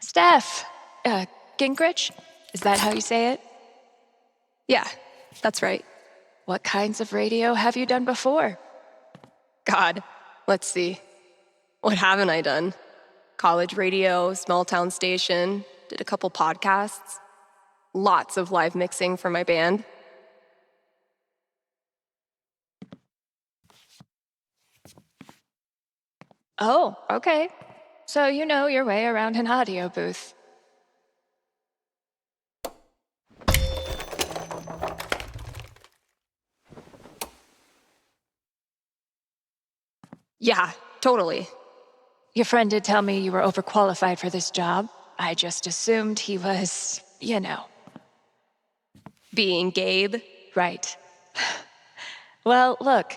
Steph, Gingrich? Is that how you say it? Yeah, that's right. What kinds of radio have you done before? God, let's see. What haven't I done? College radio, small town station, did a couple podcasts, lots of live mixing for my band. Oh, okay. So you know your way around an audio booth. Yeah, totally. Your friend did tell me you were overqualified for this job. I just assumed he was, you know. Being Gabe. Right. Well, look,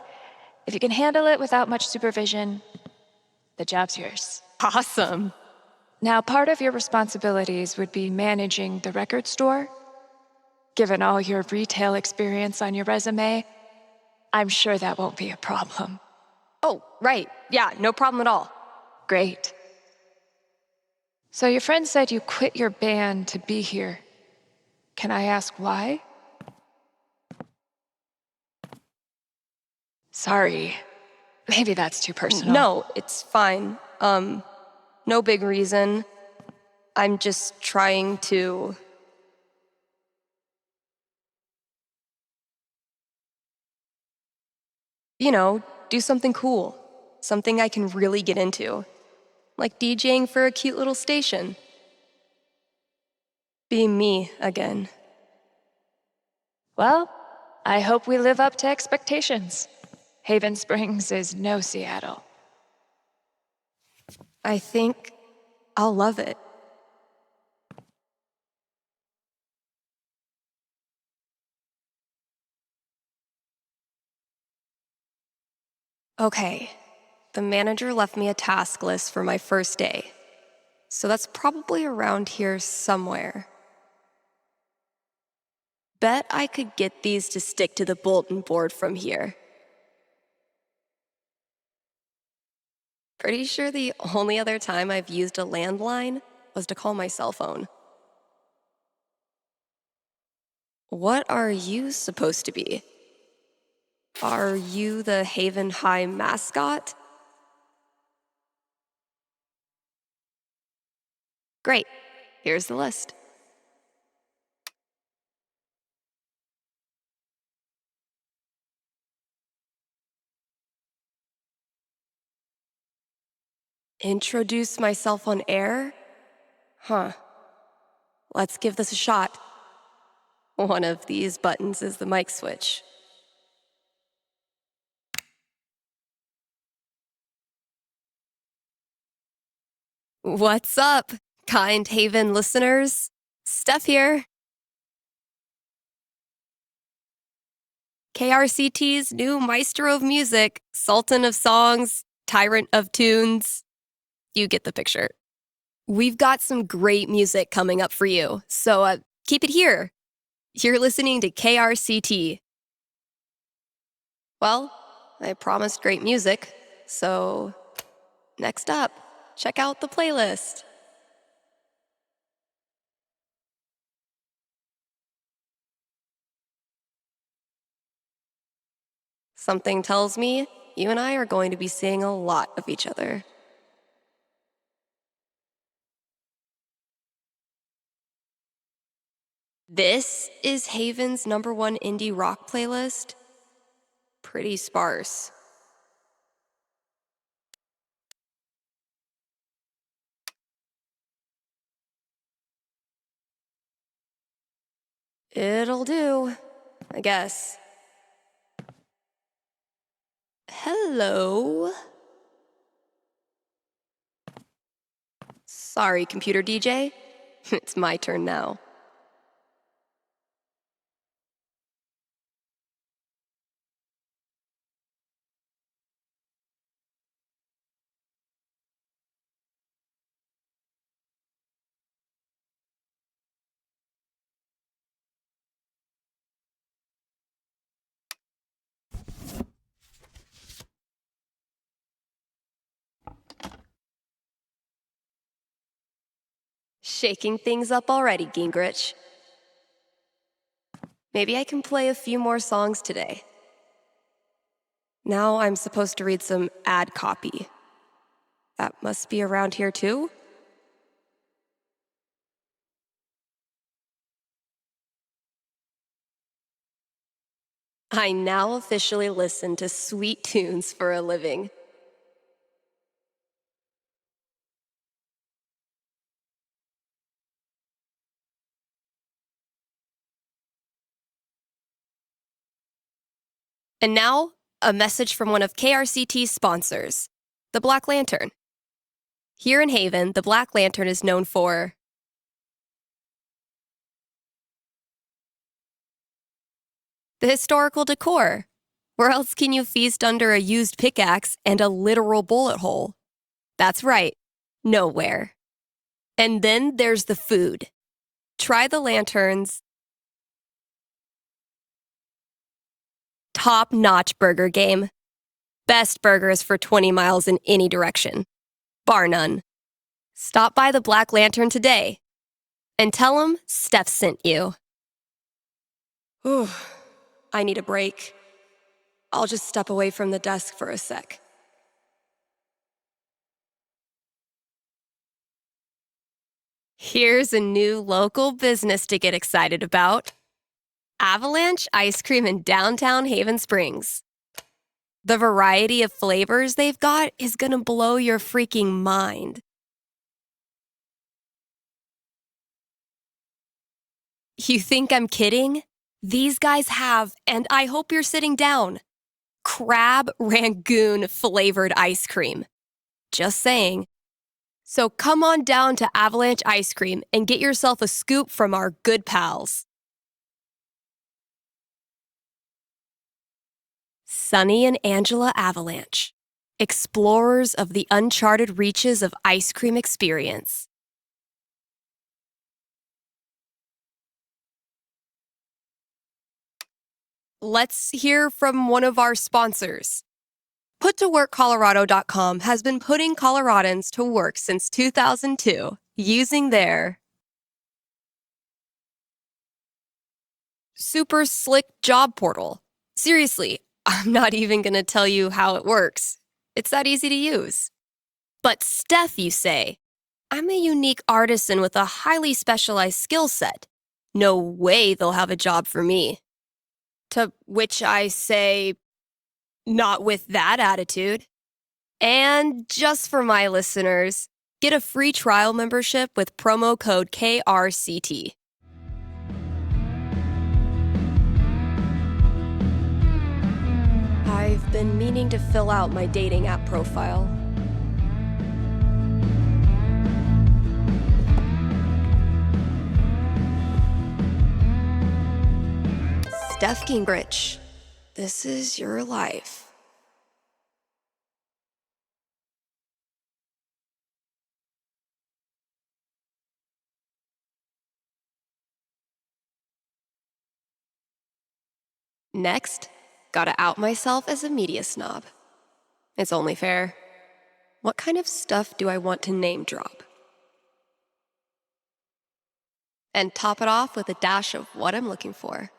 if you can handle it without much supervision, the job's yours. Awesome. Now, part of your responsibilities would be managing the record store. Given all your retail experience on your resume, I'm sure that won't be a problem. Oh, right. Yeah, no problem at all. Great. So your friend said you quit your band to be here. Can I ask why? Sorry. Maybe that's too personal. No, it's fine. No big reason. I'm just trying to... do something cool. Something I can really get into. Like DJing for a cute little station. Being me again. Well, I hope we live up to expectations. Haven Springs is no Seattle. I think I'll love it. Okay, the manager left me a task list for my first day. So that's probably around here somewhere. Bet I could get these to stick to the bulletin board from here. Pretty sure the only other time I've used a landline was to call my cell phone. What are you supposed to be? Are you the Haven High mascot? Great, here's the list. Introduce myself on air? Huh. Let's give this a shot. One of these buttons is the mic switch. What's up, kind Haven listeners? Steph here. KRCT's new maestro of music, sultan of songs, tyrant of tunes. You get the picture. We've got some great music coming up for you, so keep it here. You're listening to KRCT. Well, I promised great music, so next up, check out the playlist. Something tells me you and I are going to be seeing a lot of each other. This is Haven's #1 indie rock playlist. Pretty sparse. It'll do, I guess. Hello? Sorry, computer DJ. It's my turn now. Shaking things up already, Gingrich. Maybe I can play a few more songs today. Now I'm supposed to read some ad copy. That must be around here too? I now officially listen to sweet tunes for a living. And now, a message from one of KRCT's sponsors, the Black Lantern. Here in Haven, the Black Lantern is known for the historical decor. Where else can you feast under a used pickaxe and a literal bullet hole? That's right, nowhere. And then there's the food. Try the Lantern's top-notch burger game. Best burgers for 20 miles in any direction. Bar none. Stop by the Black Lantern today and tell them Steph sent you. Ooh, I need a break. I'll just step away from the desk for a sec. Here's a new local business to get excited about. Avalanche Ice Cream in downtown Haven Springs. The variety of flavors they've got is gonna blow your freaking mind. You think I'm kidding? These guys have, and I hope you're sitting down, crab rangoon flavored ice cream. Just saying. So come on down to Avalanche Ice Cream and get yourself a scoop from our good pals. Sunny and Angela Avalanche, explorers of the uncharted reaches of ice cream experience. Let's hear from one of our sponsors. PutToWorkColorado.com has been putting Coloradans to work since 2002 using their super slick job portal. Seriously, I'm not even going to tell you how it works. It's that easy to use. But Steph, you say, I'm a unique artisan with a highly specialized skill set. No way they'll have a job for me. To which I say, not with that attitude. And just for my listeners, get a free trial membership with promo code KRCT. I've been meaning to fill out my dating app profile. Steph Gingrich, this is your life. Next, gotta out myself as a media snob. It's only fair. What kind of stuff do I want to name drop? And top it off with a dash of what I'm looking for.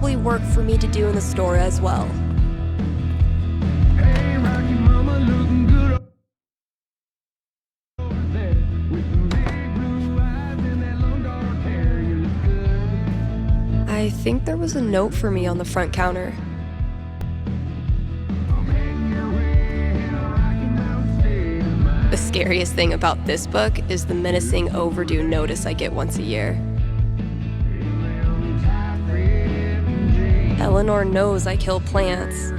probably work for me to do in the store as well. Hey, Rocky Mama, looking good over there. With them big blue eyes and that long dark hair, you look good. I think there was a note for me on the front counter. I'm heading your way in a Rocky Mountain state of mind. The scariest thing about this book is the menacing overdue notice I get once a year. In them tight-fitting jeans. Eleanor knows I kill plants.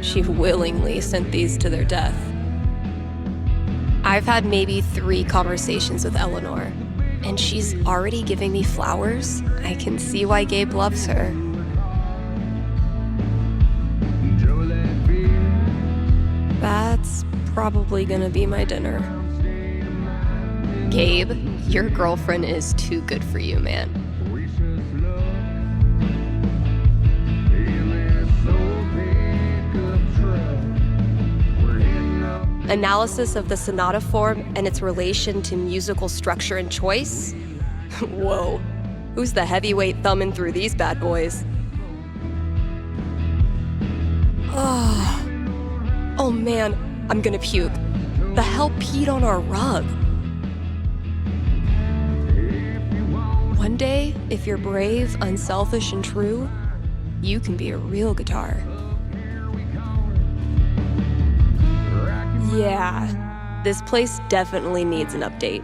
She willingly sent these to their death. I've had maybe 3 conversations with Eleanor, and she's already giving me flowers. I can see why Gabe loves her. Enjoy that beer. That's probably gonna be my dinner. Gabe, your girlfriend is too good for you, man. We should slow in this old pickup truck. We're heading up. Analysis of the sonata form and its relation to musical structure and choice? Whoa, who's the heavyweight thumbing through these bad boys? Oh man, I'm gonna puke. The hell peed on our rug? One day, if you're brave, unselfish, and true, you can be a real guitar. Yeah, this place definitely needs an update.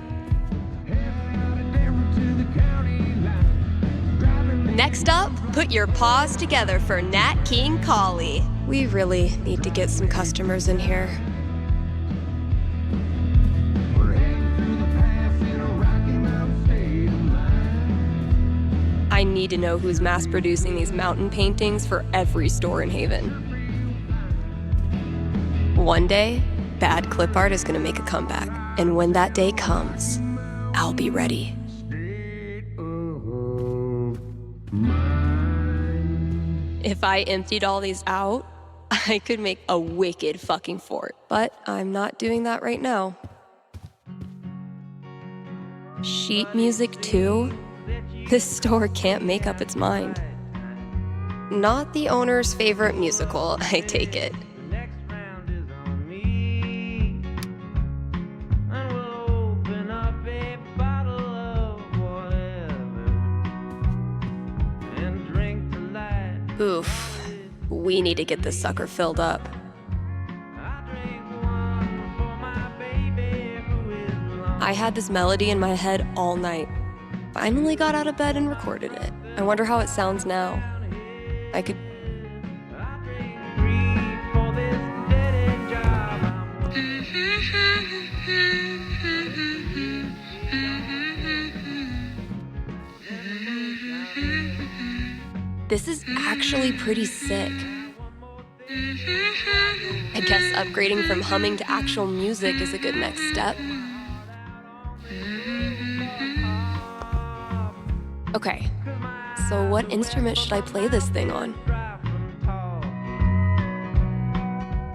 Next up, put your paws together for Nat King Collie. We really need to get some customers in here. We're heading through the pass in a Rocky Mountain state of mind. I need to know who's mass producing these mountain paintings for every store in Haven. One day, bad clip art is gonna make a comeback. And when that day comes, I'll be ready. State of mind. If I emptied all these out, I could make a wicked fucking fort. But I'm not doing that right now. Sheet music too? This store can't make up its mind. Not the owner's favorite musical, I take it. The next round is on me, and we'll open up a bottle of whatever and drink to light. Oof. We need to get this sucker filled up. I drink one for my baby who is long. I had this melody in my head all night. Finally got out of bed and recorded it. I wonder how it sounds now. I could... I drink 3 for this steady job This is actually pretty sick. I guess upgrading from humming to actual music is a good next step. Okay, so what instrument should I play this thing on? drive from tall.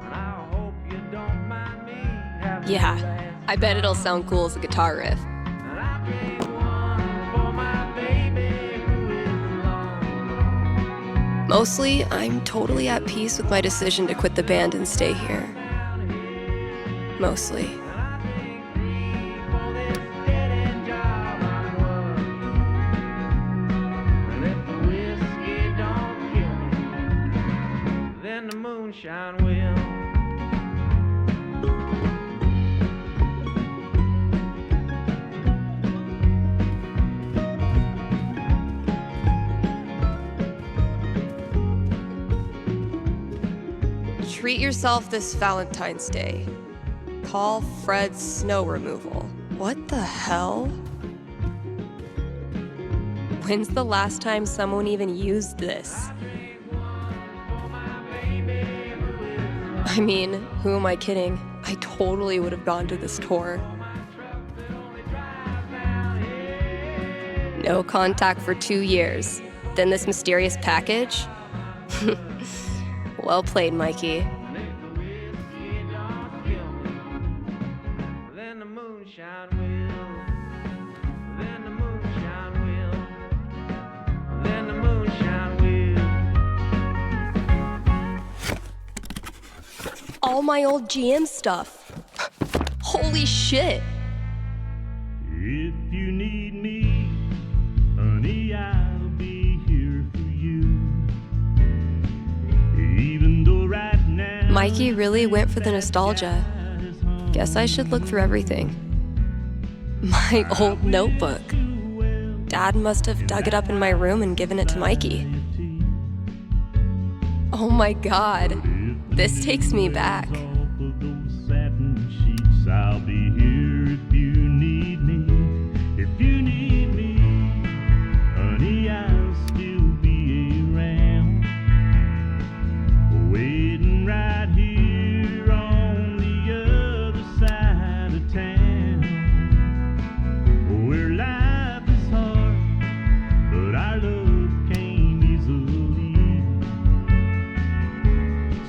And I hope you don't mind me having Yeah, I bet it'll sound cool as a guitar riff. And I drink one for my baby who is long. Mostly, I'm totally at peace with my decision to quit the band and stay here. Mostly. I drink 3 for this steady job I'm working. And if the whiskey don't kill me, then the moonshine will. Treat yourself this Valentine's Day. Call Fred's snow removal. What the hell? When's the last time someone even used this? I mean, who am I kidding? I totally would have gone to this tour. No contact for 2 years. Then this mysterious package? Well played, Mikey. Then the moonshine will. Then the moonshine will. Then the moonshine will. my old GM stuff. Holy shit. If you need me, honey, I'll be here for you. Even though right now Mikey really went for the nostalgia. Guess I should look through everything. My old notebook. Dad must have dug it up in my room and given it to Mikey. Oh my god. This takes me back. off of those satin sheets, I'll be here if you need me. If you need me, honey, I'll still be around. Waiting right here on the other side of town. Where life is hard, but our love came easily.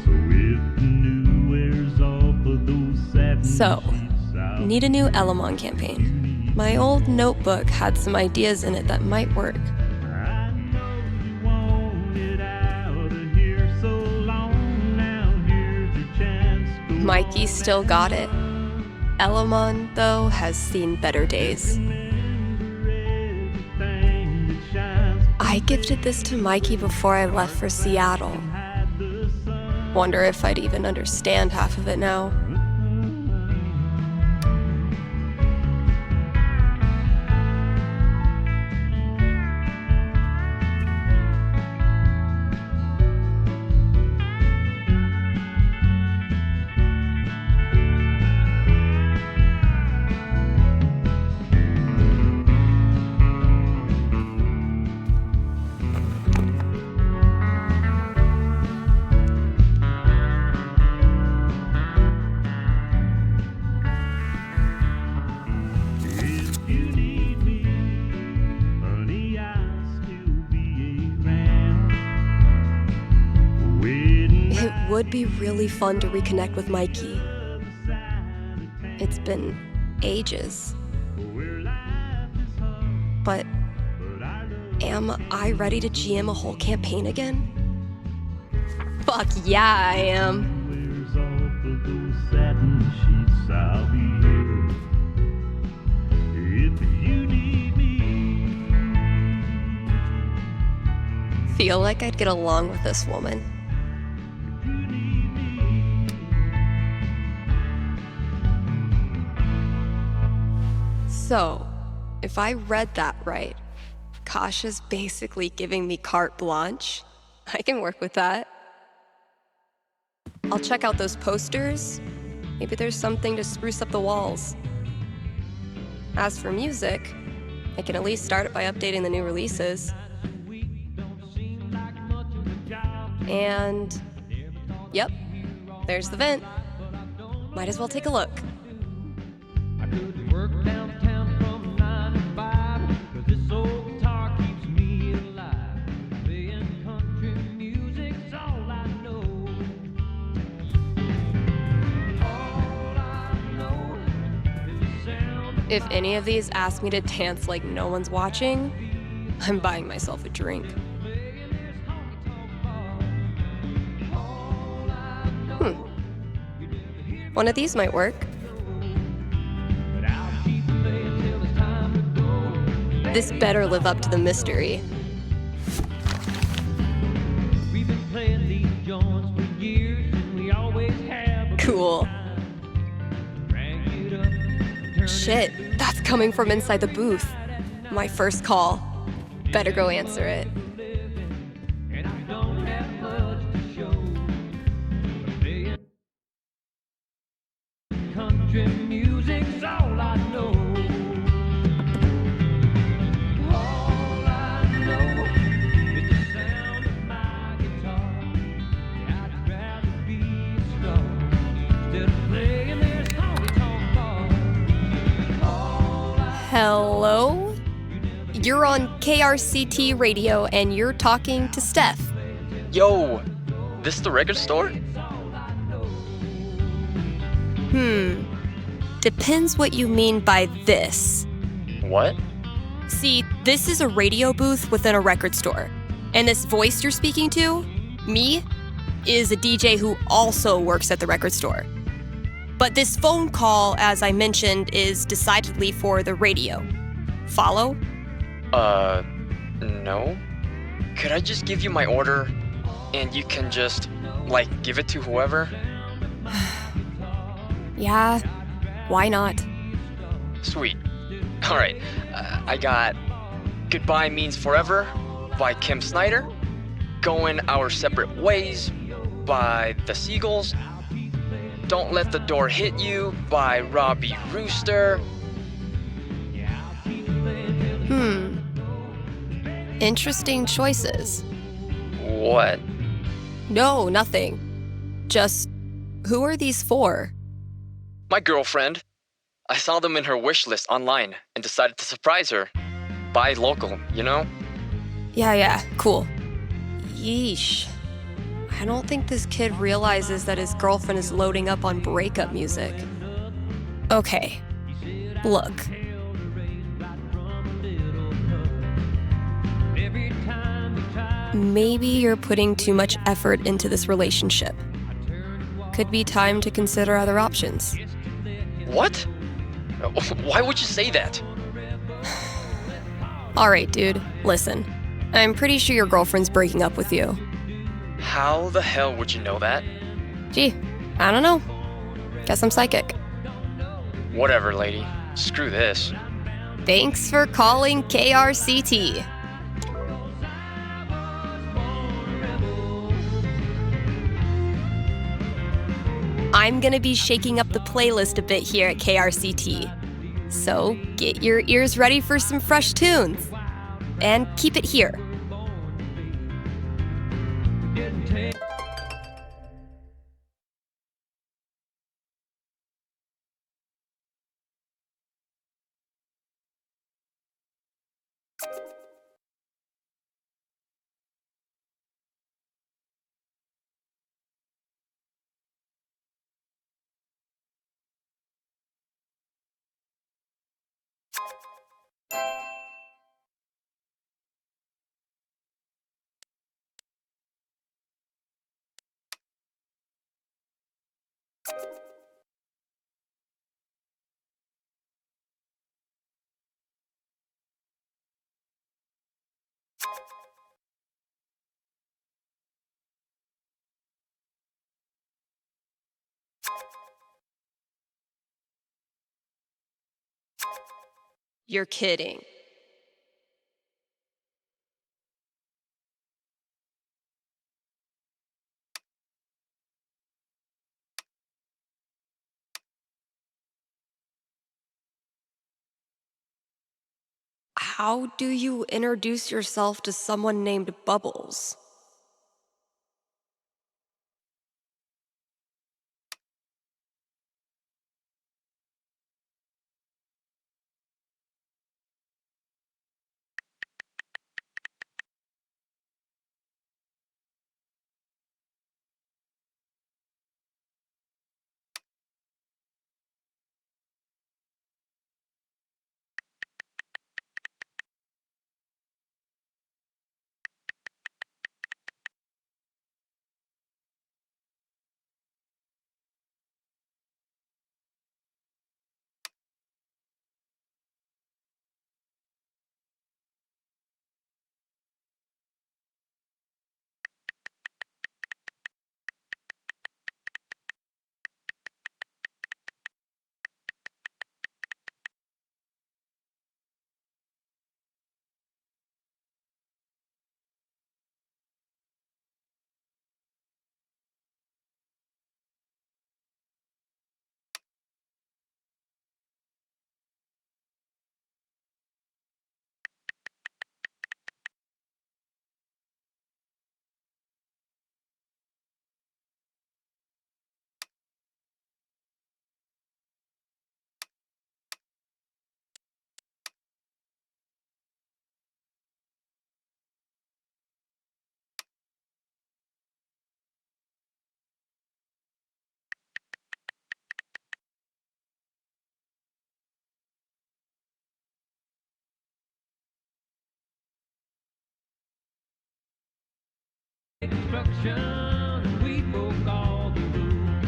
So if the new wears off of those satin So, sheets, I'll need a new Elamon campaign. My old notebook had some ideas in it that might work. I know you wanted out of here so long. Now here's your chance. Go Mikey still got it. Elamon, though, has seen better days. remember everything that shines. I gifted this to Mikey before I left for Seattle. Hide the sun. Wonder if I'd even understand half of it now. If you need me, honey, I'll still be around. Waiting It would be really fun to reconnect with Mikey. It's been ages. where life is hard, But but our love am I ready to GM a whole campaign again? Fuck yeah, I am. wears off of those satin sheets, I'll be here. If you need me, Feel like I'd get along with this woman. if you need me. So, if I read that right, Kasha's basically giving me carte blanche. I can work with that. I'll check out those posters. Maybe there's something to spruce up the walls. As for music, I can at least start it by updating the new releases. And, yep, there's the vent. Might as well take a look. I could work downtown from 9 to 5, 'cause this old guitar keeps me alive. Playing country music's all I know. All I know is the sound of If any of these ask me to dance like no one's watching, I'm buying myself a drink. playing this honky-tonk bar. All I know, One of these might work. but I'll keep playing till it's time to go. This better live up to the mystery. We've been playing these joints for years, and we always have a good Cool. time. Crank it up, turn it Shit, that's coming from inside the booth. My first call. Better go answer it. and I don't have much to show. Playing country music's all I know. All I know is the sound of my guitar. I'd rather be a star instead of playing this honky-tonk bar. All I Hello? You're on KRCT radio and you're talking to Steph. Yo, this the record store? Depends what you mean by this. What? See, this is a radio booth within a record store. And this voice you're speaking to, me, is a DJ who also works at the record store. But this phone call, as I mentioned, is decidedly for the radio. Follow? No. Could I just give you my order and you can just, give it to whoever? Yeah, why not? Sweet. Alright, I got Goodbye Means Forever by Kim Snyder, Going Our Separate Ways by The Seagulls, Don't Let the Door Hit You by Robbie Rooster. Interesting choices. What? No, nothing. Just, who are these for? My girlfriend. I saw them in her wish list online and decided to surprise her. Buy local, you know? Yeah, cool. Yeesh. I don't think this kid realizes that his girlfriend is loading up on breakup music. Okay, look. Maybe you're putting too much effort into this relationship. Could be time to consider other options. What? Why would you say that? All right, dude, listen. I'm pretty sure your girlfriend's breaking up with you. How the hell would you know that? Gee, I don't know. Guess I'm psychic. Whatever, lady. Screw this. Thanks for calling KRCT. I'm gonna be shaking up the playlist a bit here at KRCT. So get your ears ready for some fresh tunes. And keep it here. You're kidding. How do you introduce yourself to someone named Bubbles? Destruction, we broke all the rules.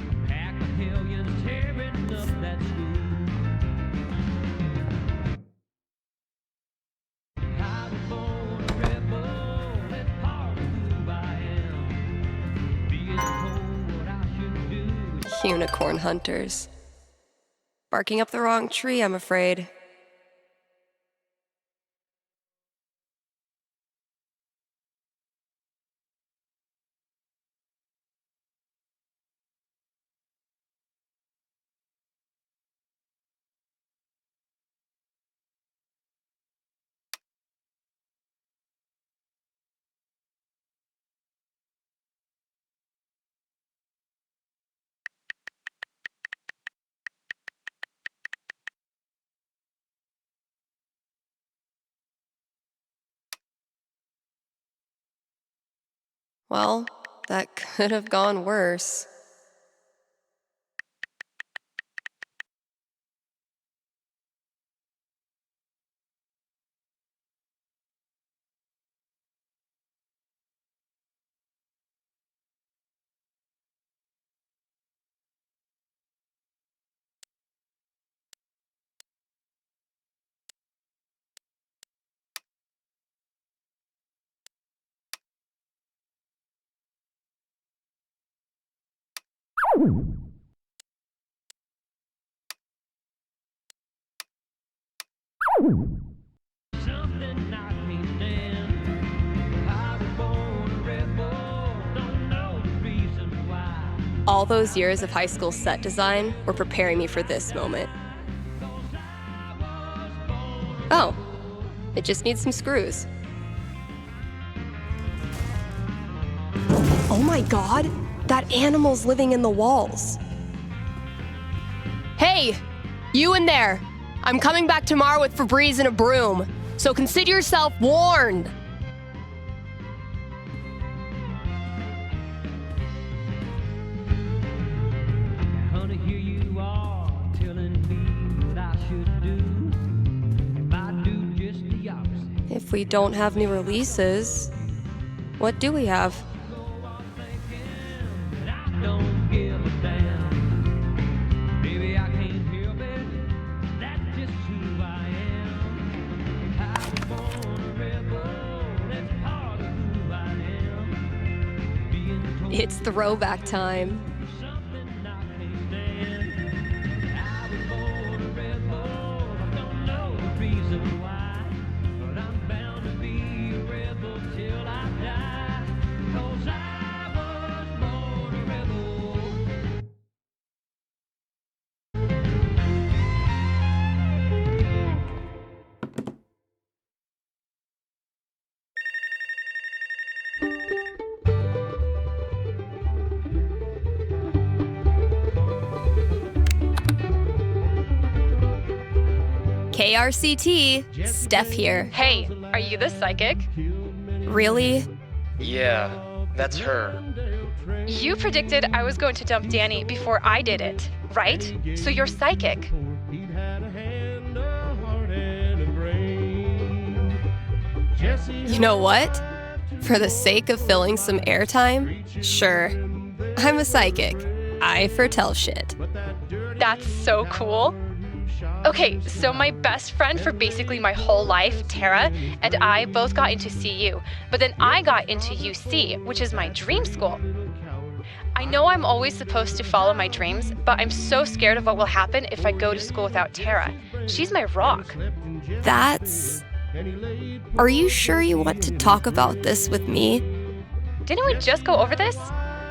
A pack of hellions tearing up that school. I was born a rebel, that's part of who I am. Being told what I should do. Unicorn hunters. Barking up the wrong tree, I'm afraid. Well, that could have gone worse. Something knocked me down. I was born a rebel, don't know the reason why. All those years of high school set design were preparing me for this moment. Oh, it just needs some screws. Oh my god, that animal's living in the walls. Hey, you in there! I'm coming back tomorrow with Febreze and a broom, so consider yourself warned. Honey, here you are, telling me what I should do. If I do just the opposite. If we don't have new releases, what do we have? But I don't give a damn. Baby, I can't help it. That's just who I am. I was born a rebel. That's part of who I am. Being told It's throwback time. something I can't stand. I was born a rebel. I don't know the reason why, but I'm bound to be a rebel till I die. 'Cause I was born a rebel. KRCT, Steph here. Hey, are you the psychic? Really? Yeah, that's her. You predicted I was going to dump Danny before I did it, right? So you're psychic. He'd had a hand, a heart, and a brain. Jesse You know what? For the sake of filling some airtime, sure. I'm a psychic. I foretell shit. That's so cool. Okay, so my best friend for basically my whole life, Tara, and I both got into CU, but then I got into UC, which is my dream school. I know I'm always supposed to follow my dreams, but I'm so scared of what will happen if I go to school without Tara. She's my rock. That's... Are you sure you want to talk about this with me? Didn't we just go over this?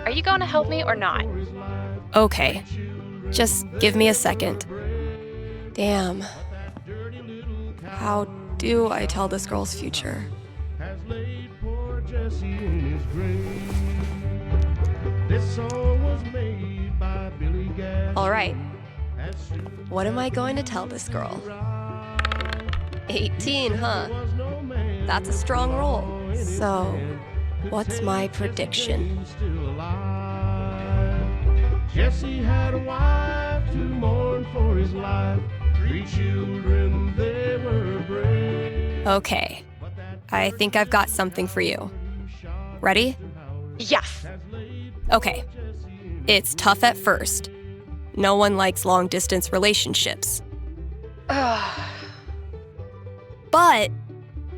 Are you going to help me or not? Okay. Just give me a second. Damn. How do I tell this girl's future? has laid poor Jesse in his grave. This song was made by Billy Gass. All right. As soon What am I going to tell this girl? 18, huh? was no man That's a strong roll. So, what's my prediction? still alive. Jesse had a wife to mourn for his life. 3 children, they were brave. Okay. I think I've got something for you. Ready? Yes. Okay, it's tough at first. No one likes long-distance relationships. But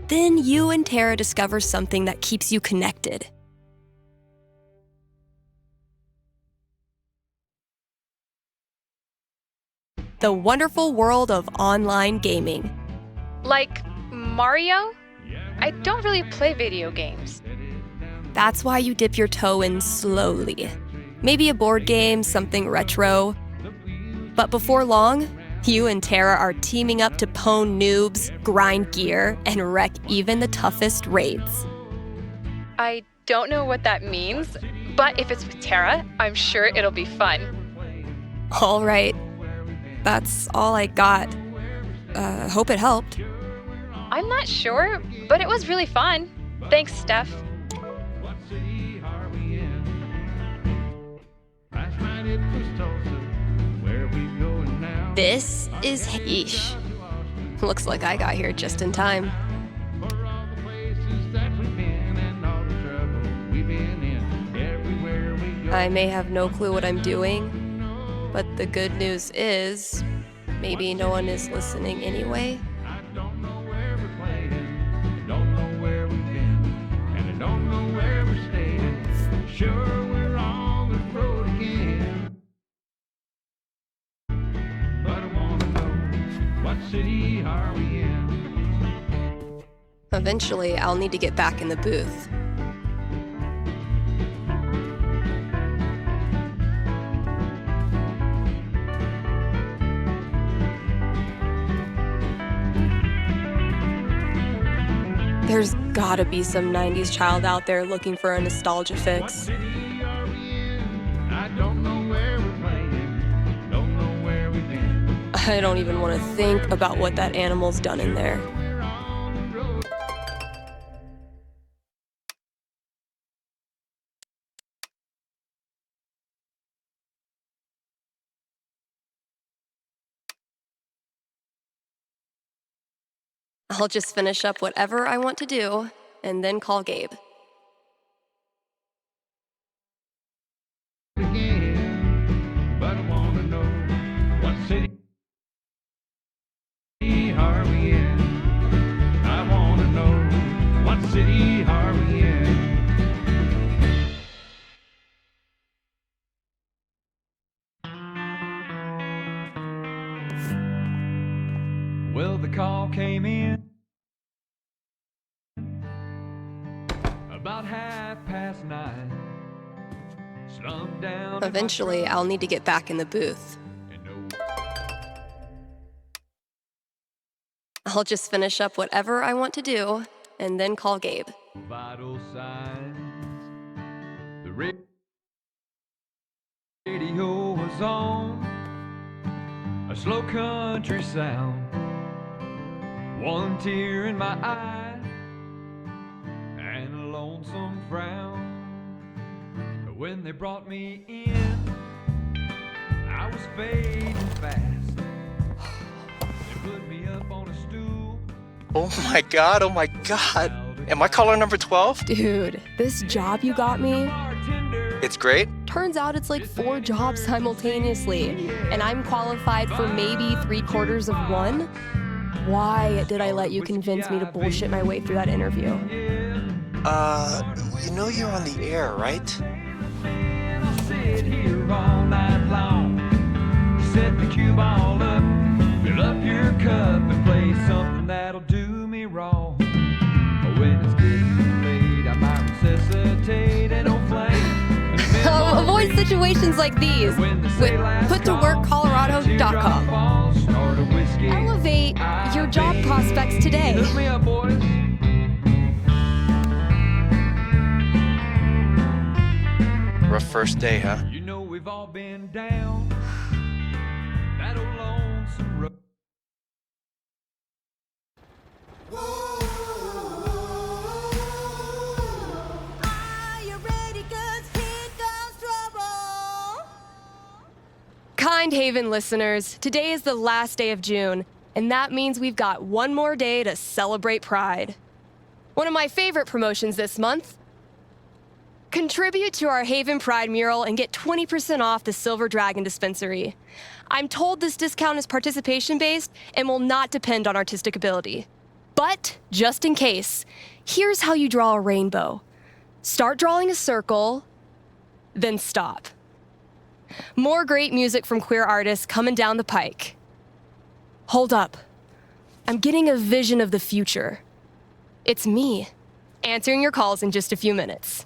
then you and Tara discover something that keeps you connected. The wonderful world of online gaming. Like Mario? I don't really play video games. That's why you dip your toe in slowly. Maybe a board game, something retro. But before long, you and Tara are teaming up to pwn noobs, grind gear, and wreck even the toughest raids. I don't know what that means, but if it's with Tara, I'm sure it'll be fun. All right. That's all I got. Hope it helped. I'm not sure, but it was really fun. Thanks, Steph. What city are we in? Last night it was Tulsa. Where we going now? This is Yeesh. Looks like I got here just in time. For all the places that we've been and all the trouble we've been in. Everywhere we go. I may have no clue what I'm doing, but the good news is, maybe no one is listening anyway. I don't know where we're playing. Don't know where we've been. And I don't know where we're staying. Sure, we're on the road again. But I wanna know, what city are we in? Eventually, I'll need to get back in the booth. There's gotta be some 90s child out there looking for a nostalgia What fix. city are we in? I don't know where we're playing. Don't know where we've been. I don't even want to think about what that animal's done in there. We're on the road. I'll just finish up whatever I want to do and then call Gabe. Again, but I wanna know, what city are we in? I wanna know, what city are we in? Well, the call came in about 9:30. Slumped down. Eventually, I'll need to get back in the booth. I'll just finish up whatever I want to do and then call Gabe. Vital signs. The radio was on. A slow country sound. One tear in my eye and a lonesome frown. But when they brought me in, I was fading fast. They put me up on a stool. Oh my god, oh my god. Am I caller number 12? Dude, this job you got me, Bartender. It's great. turns out it's like 4 jobs simultaneously, and I'm qualified for maybe 3/4 of one? Why did I let you convince me to bullshit my way through that interview? You know you're on the air, right? I'll sit here all night long. Set the cue ball up, fill up your cup and play something that'll do me wrong. But when it's getting too late, I might resuscitate an old flame. Avoid situations like these with puttoworkcolorado.com. Elevate your job prospects today. Hook me up, boys. Rough first day, huh? You know we've all been down that old lonesome road. Kind Haven listeners, today is the last day of June, and that means we've got one more day to celebrate Pride. One of my favorite promotions this month. Contribute to our Haven Pride mural and get 20% off the Silver Dragon dispensary. I'm told this discount is participation-based and will not depend on artistic ability. But, just in case, here's how you draw a rainbow. Start drawing a circle, then stop. More great music from queer artists coming down the pike. Hold up. I'm getting a vision of the future. It's me, answering your calls in just a few minutes.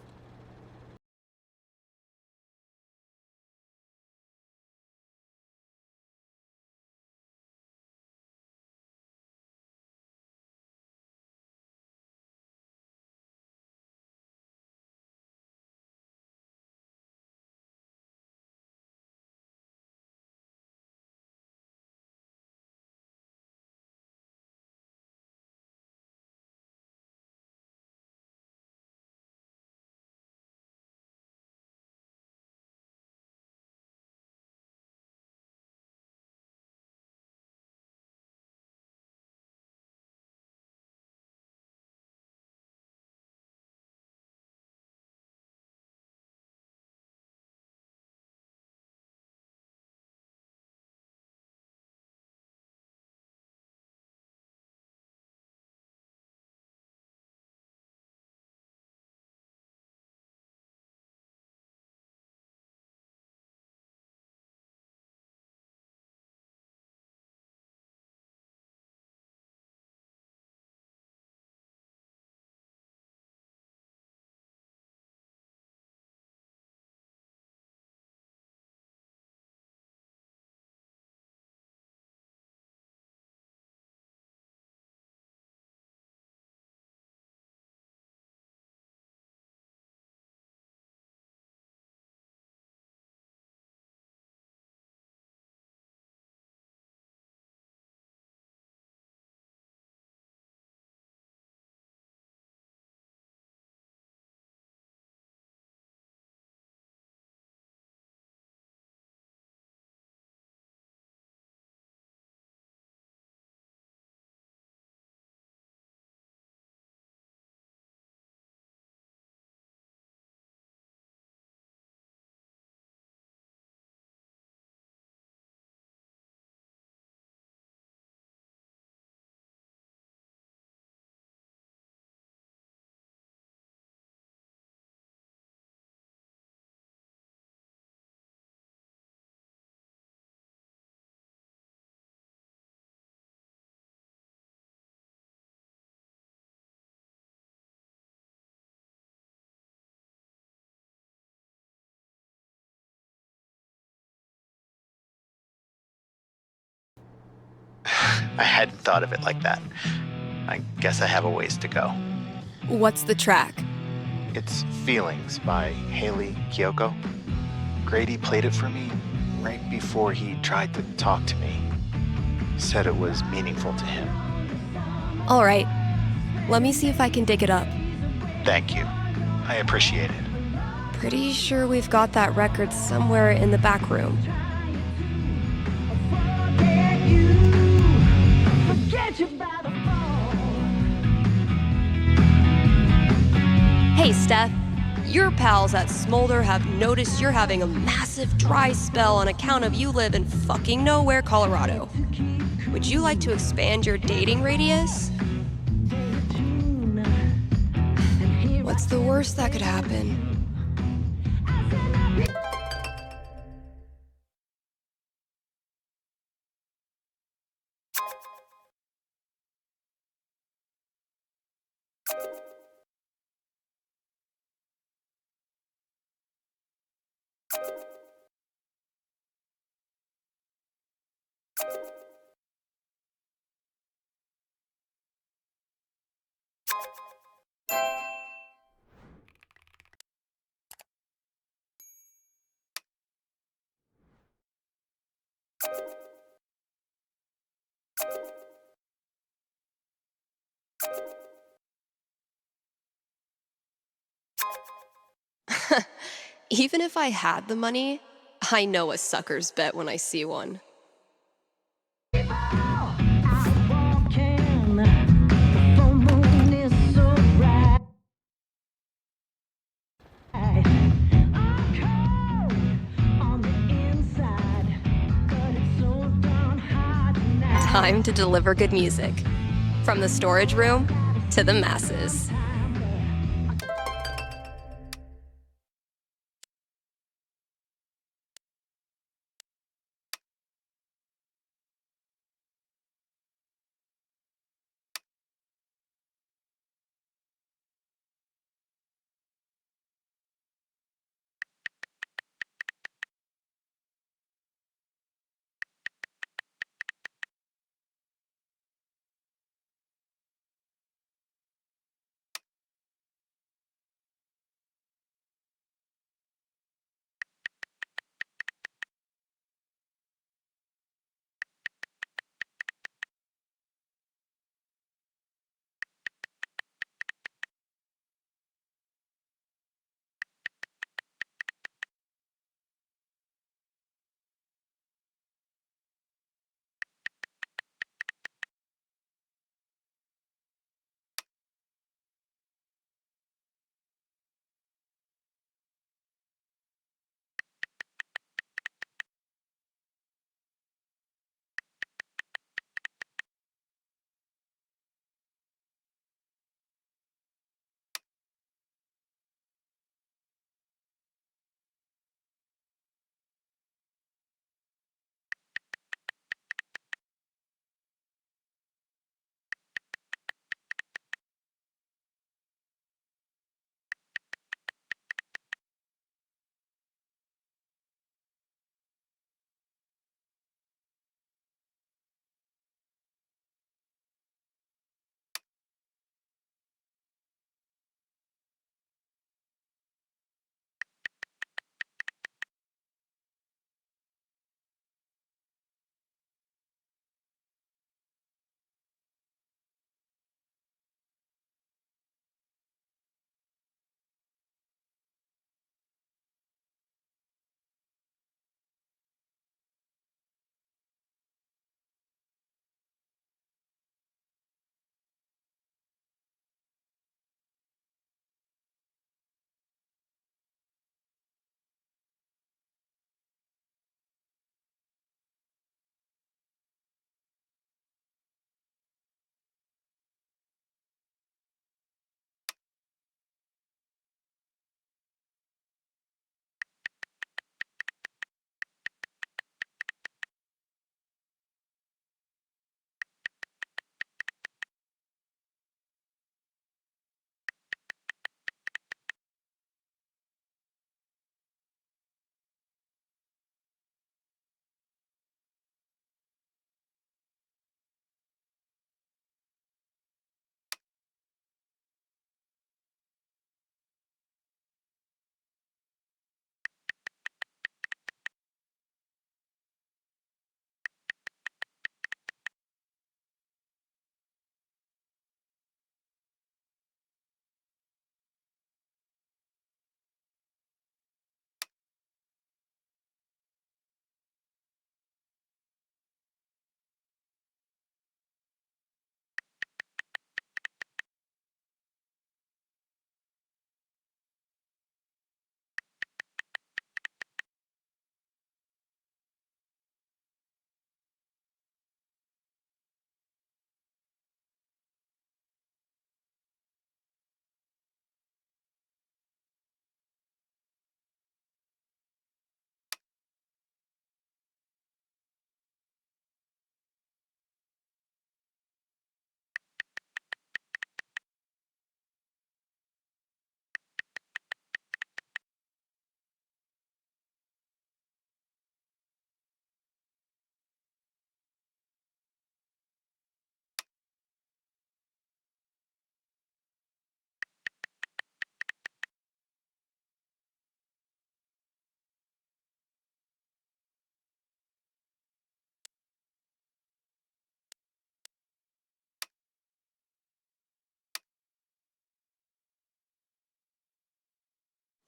I hadn't thought of it like that. I guess I have a ways to go. What's the track? It's Feelings by Haley Kiyoko. Grady played it for me right before he tried to talk to me. Said it was meaningful to him. All right. Let me see if I can dig it up. Thank you. I appreciate it. Pretty sure we've got that record somewhere in the back room. Hey, Steph. Your pals at Smolder have noticed you're having a massive dry spell on account of you live in fucking nowhere, Colorado. Would you like to expand your dating radius? What's the worst that could happen? Even if I had the money, I know a sucker's bet when I see one. time to deliver good music. From the storage room to the masses.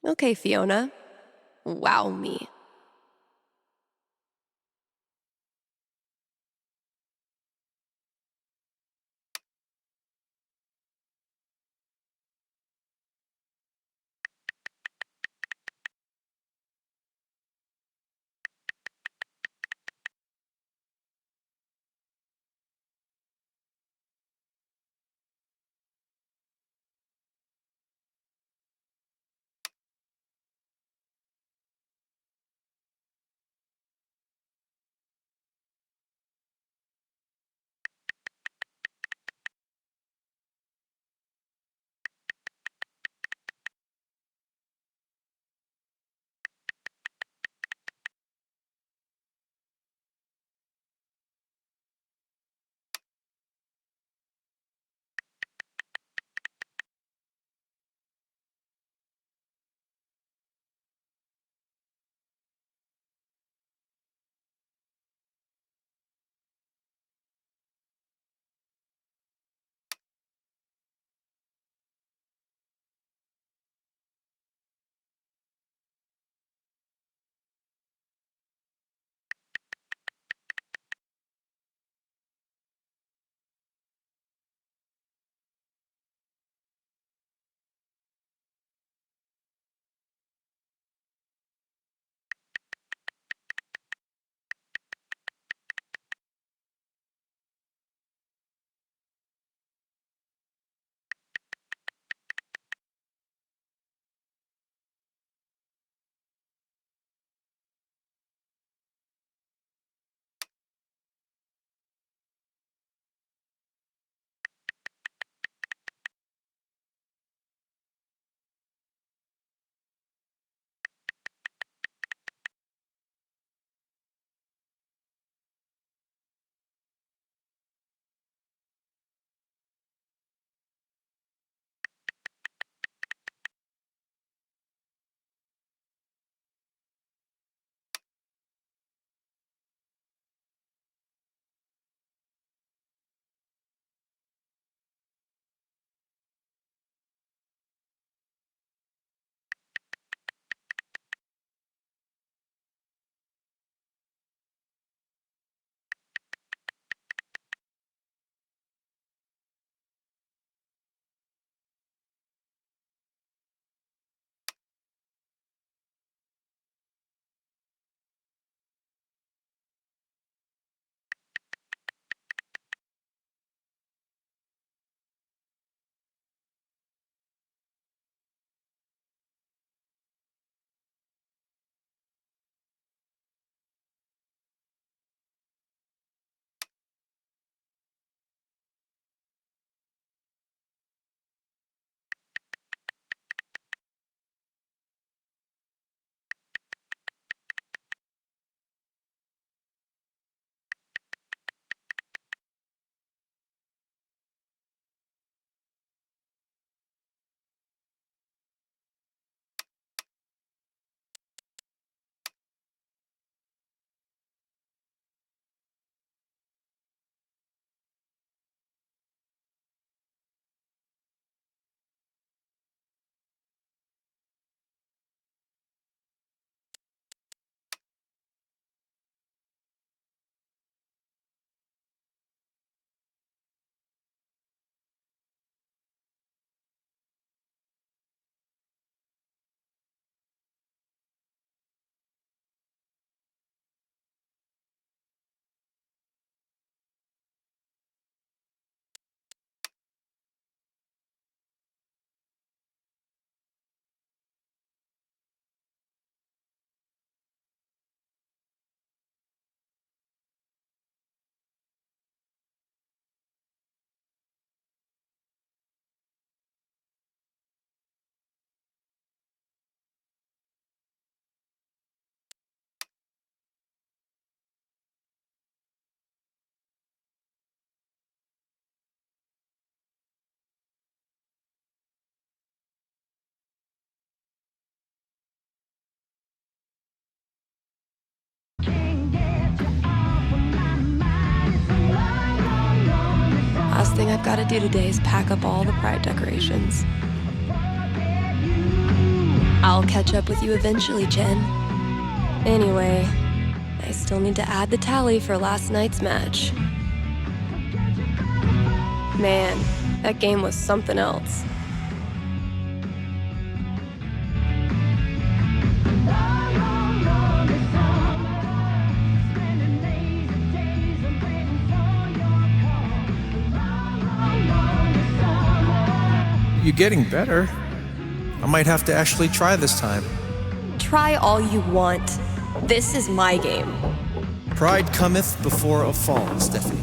Okay, Fiona. Wow me. thing I've got to do today is pack up all the pride decorations. I'll catch up with you eventually, Jen. Anyway, I still need to add the tally for last night's match. Man, that game was something else. You're getting better. I might have to actually try this time. Try all you want. This is my game. Pride cometh before a fall, Stephanie.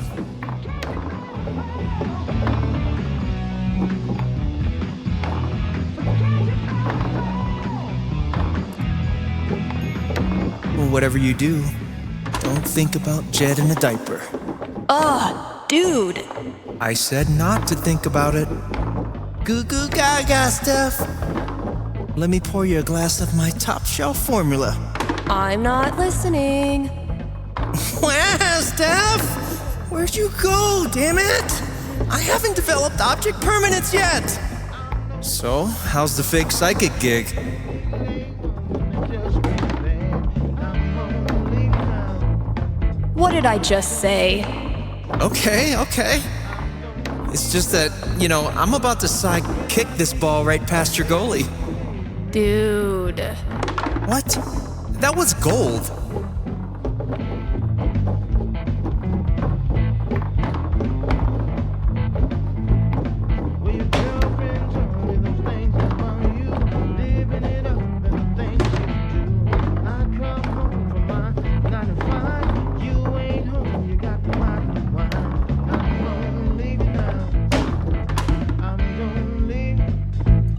Well, whatever you do, don't think about Jed in a diaper. Ugh, dude. I said not to think about it. Goo goo gaga, Steph. Let me pour you a glass of my top shelf formula. I'm not listening. Wow, Steph! Where'd you go, damn it? I haven't developed object permanence yet! So, how's the fake psychic gig? What did I just say? Okay. It's just that, I'm about to kick this ball right past your goalie. Dude. What? That was gold.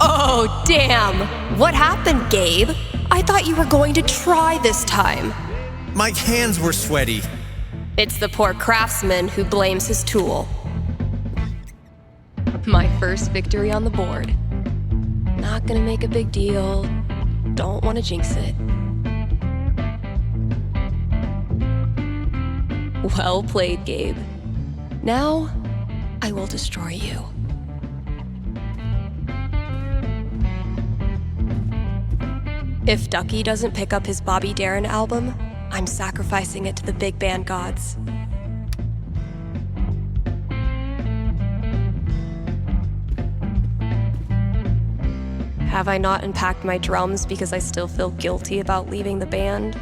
Oh, damn! What happened, Gabe? I thought you were going to try this time. My hands were sweaty. It's the poor craftsman who blames his tool. My first victory on the board. Not gonna make a big deal. Don't want to jinx it. Well played, Gabe. Now, I will destroy you. If Ducky doesn't pick up his Bobby Darin album, I'm sacrificing it to the big band gods. Have I not unpacked my drums because I still feel guilty about leaving the band?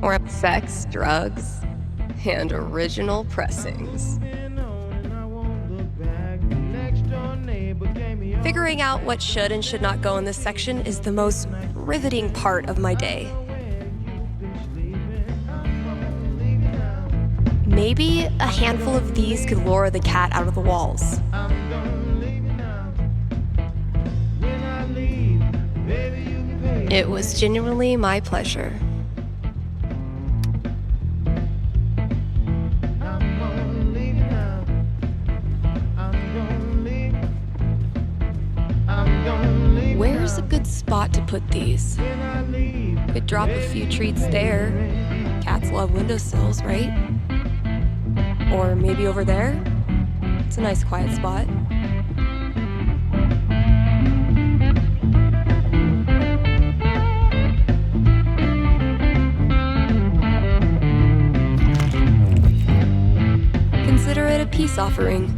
Or sex, drugs, and original pressings. Figuring out what should and should not go in this section is the most riveting part of my day. Maybe a handful of these could lure the cat out of the walls. It was genuinely my pleasure. Where's a good spot to put these? Could drop a few treats there. Cats love windowsills, right? Or maybe over there? It's a nice quiet spot. Consider it a peace offering.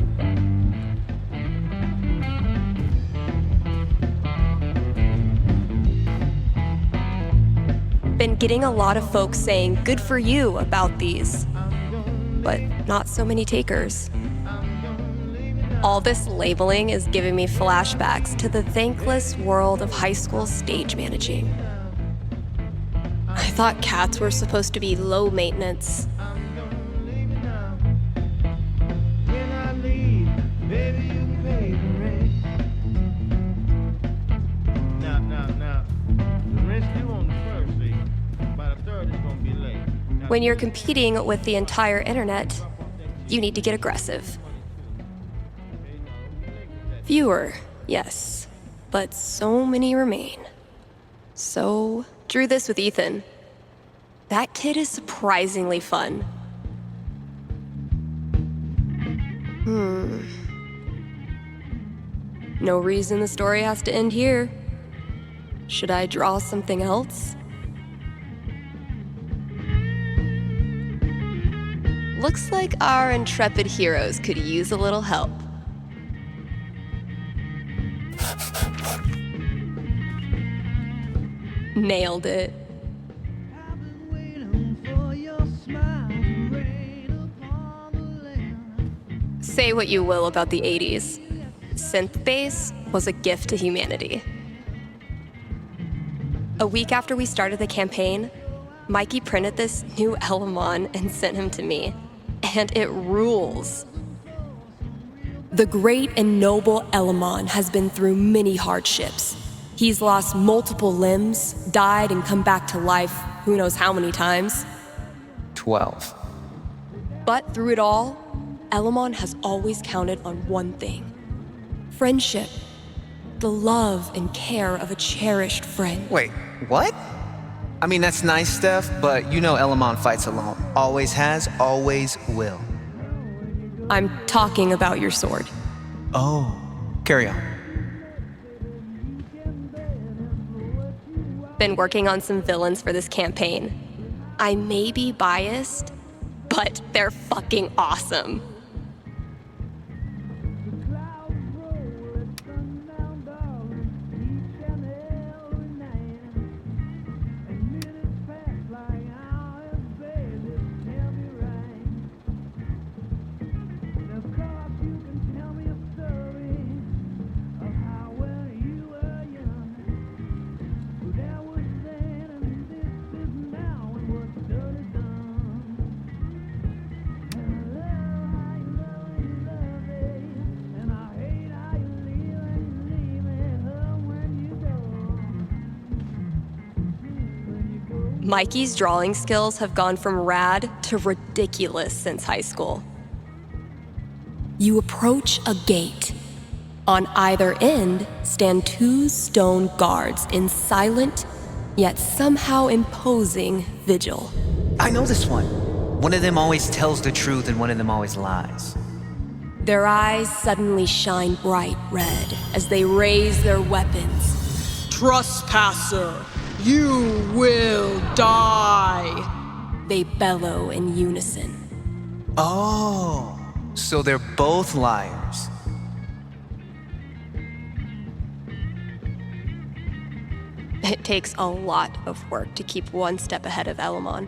Been getting a lot of folks saying good for you about these, but not so many takers. All this labeling is giving me flashbacks to the thankless world of high school stage managing. I thought cats were supposed to be low maintenance. When you're competing with the entire internet, you need to get aggressive. Fewer, yes, but so many remain. So, drew this with Ethan. That kid is surprisingly fun. No reason the story has to end here. Should I draw something else? Looks like our intrepid heroes could use a little help. Nailed it. Say what you will about the 80s. Synth bass was a gift to humanity. A week after we started the campaign, Mikey printed this new Elamon and sent him to me. And it rules. The great and noble Elamon has been through many hardships. He's lost multiple limbs, died and come back to life who knows how many times. 12. But through it all, Elamon has always counted on one thing. Friendship. The love and care of a cherished friend. Wait, what? I mean, that's nice, Steph, but you know Elamon fights alone. Always has, always will. I'm talking about your sword. Oh, carry on. Been working on some villains for this campaign. I may be biased, but they're fucking awesome. Mikey's drawing skills have gone from rad to ridiculous since high school. You approach a gate. On either end stand 2 stone guards in silent, yet somehow imposing vigil. I know this one. One of them always tells the truth and one of them always lies. Their eyes suddenly shine bright red as they raise their weapons. Trespasser, you will die! They bellow in unison. Oh, so they're both liars. It takes a lot of work to keep one step ahead of Elamon.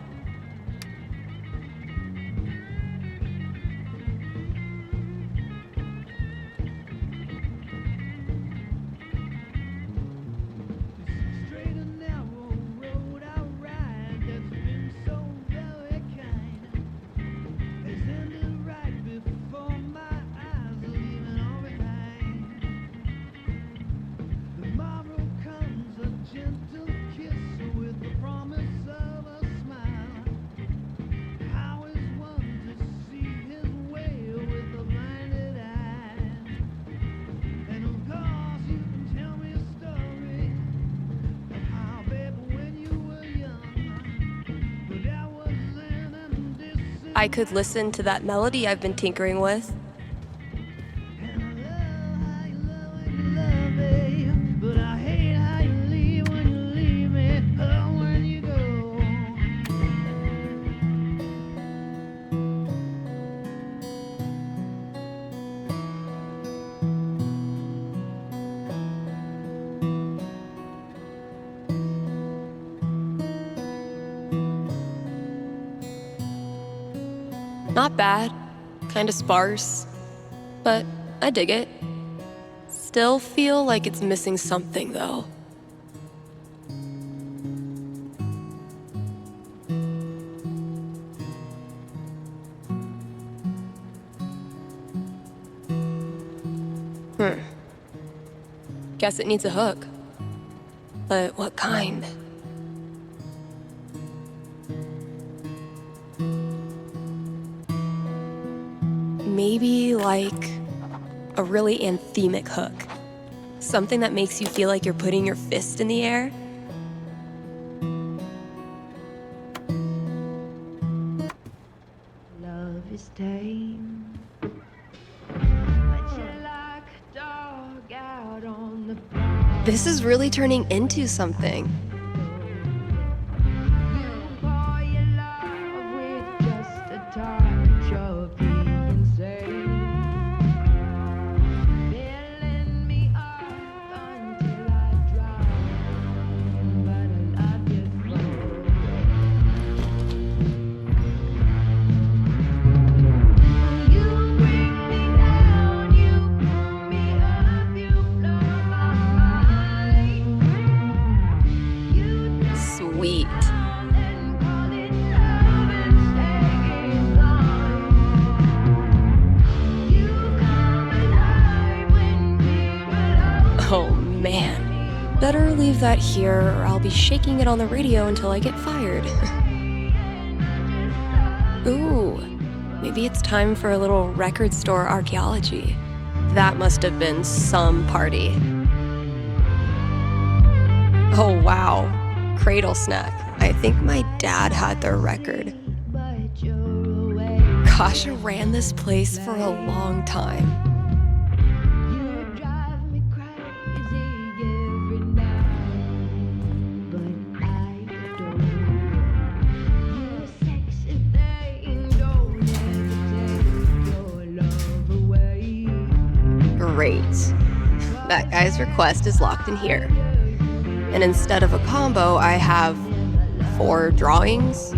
I could listen to that melody I've been tinkering with. Not bad, kinda sparse, but I dig it. Still feel like it's missing something though. Guess it needs a hook. But what kind? Maybe like a really anthemic hook. Something that makes you feel like you're putting your fist in the air. Love is tame, but you like a dog out. This is really turning into something. Sweet. Oh man. Better leave that here or I'll be shaking it on the radio until I get fired. Ooh, maybe it's time for a little record store archaeology. That must have been some party. Oh wow, Cradle Snack. I think my dad had their record. Gosh, I ran this place for a long time. Great. That guy's request is locked in here. And instead of a combo, I have 4 drawings.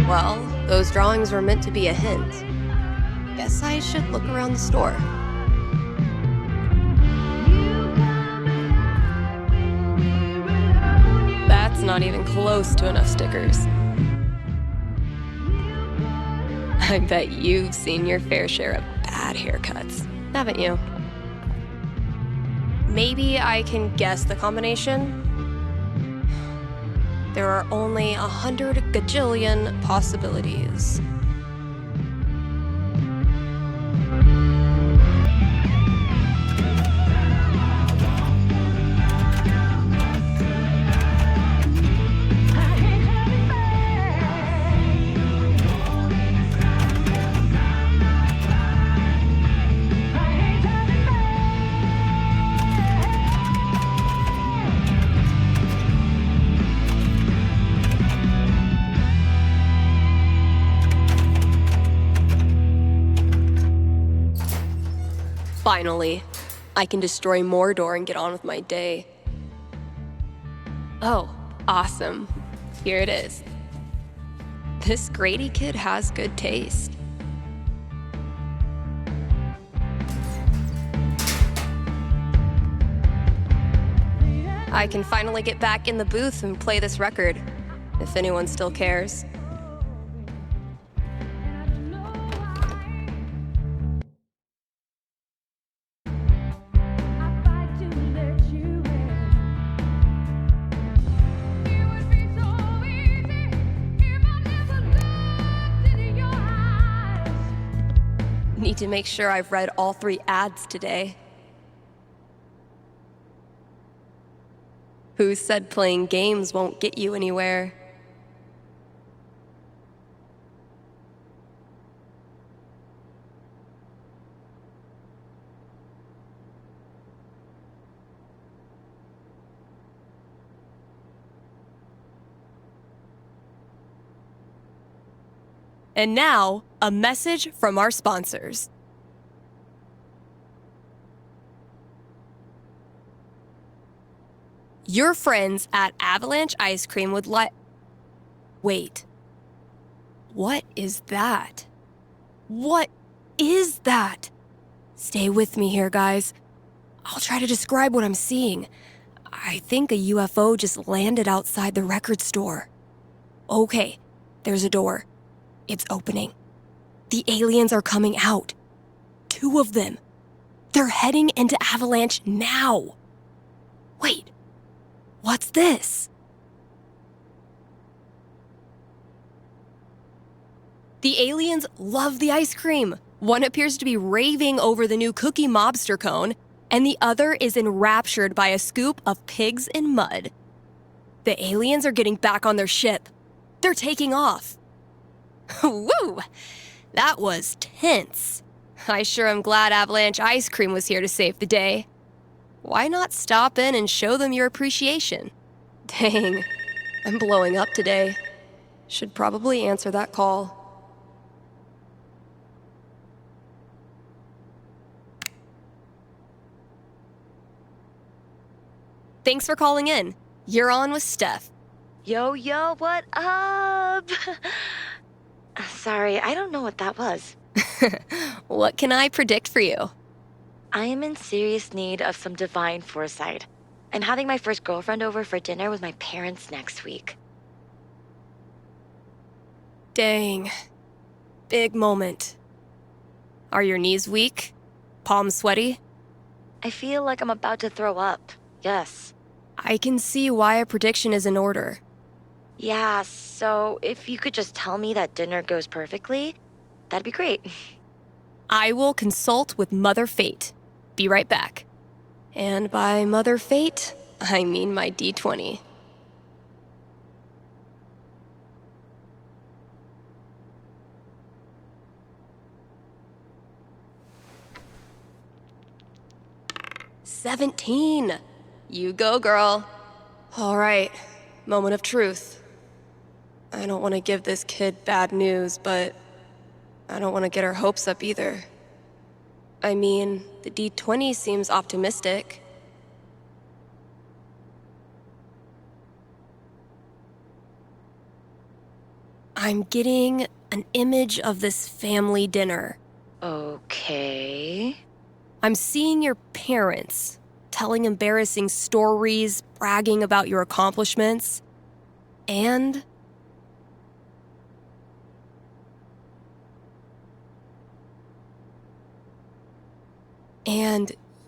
Well, those drawings were meant to be a hint. Guess I should look around the store. That's not even close to enough stickers. I bet you've seen your fair share of bad haircuts, haven't you? Maybe I can guess the combination? There are only 100 gajillion possibilities. Finally, I can destroy Mordor and get on with my day. Oh, awesome. Here it is. This Grady kid has good taste. I can finally get back in the booth and play this record, if anyone still cares. Need to make sure I've read all 3 ads today. Who said playing games won't get you anywhere? And now, a message from our sponsors. Your friends at Avalanche Ice Cream would like... Wait. What is that? What is that? Stay with me here, guys. I'll try to describe what I'm seeing. I think a UFO just landed outside the record store. Okay, there's a door. It's opening. The aliens are coming out. 2 of them. They're heading into Avalanche now. Wait, what's this? The aliens love the ice cream. One appears to be raving over the new Cookie Mobster cone, and the other is enraptured by a scoop of pigs in mud. The aliens are getting back on their ship. They're taking off. Woo! That was tense. I sure am glad Avalanche Ice Cream was here to save the day. Why not stop in and show them your appreciation? Dang, I'm blowing up today. Should probably answer that call. Thanks for calling in. You're on with Steph. Yo, what up? Sorry, I don't know what that was. What can I predict for you? I am in serious need of some divine foresight. I'm having my first girlfriend over for dinner with my parents next week. Dang. Big moment. Are your knees weak? Palms sweaty? I feel like I'm about to throw up. Yes. I can see why a prediction is in order. Yeah, so if you could just tell me that dinner goes perfectly, that'd be great. I will consult with Mother Fate. Be right back. And by Mother Fate, I mean my D20. $17. You go, girl. All right, moment of truth. I don't want to give this kid bad news, but I don't want to get her hopes up either. I mean, the D20 seems optimistic. I'm getting an image of this family dinner. Okay. I'm seeing your parents, telling embarrassing stories, bragging about your accomplishments, and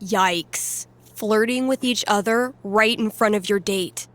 yikes, flirting with each other right in front of your date.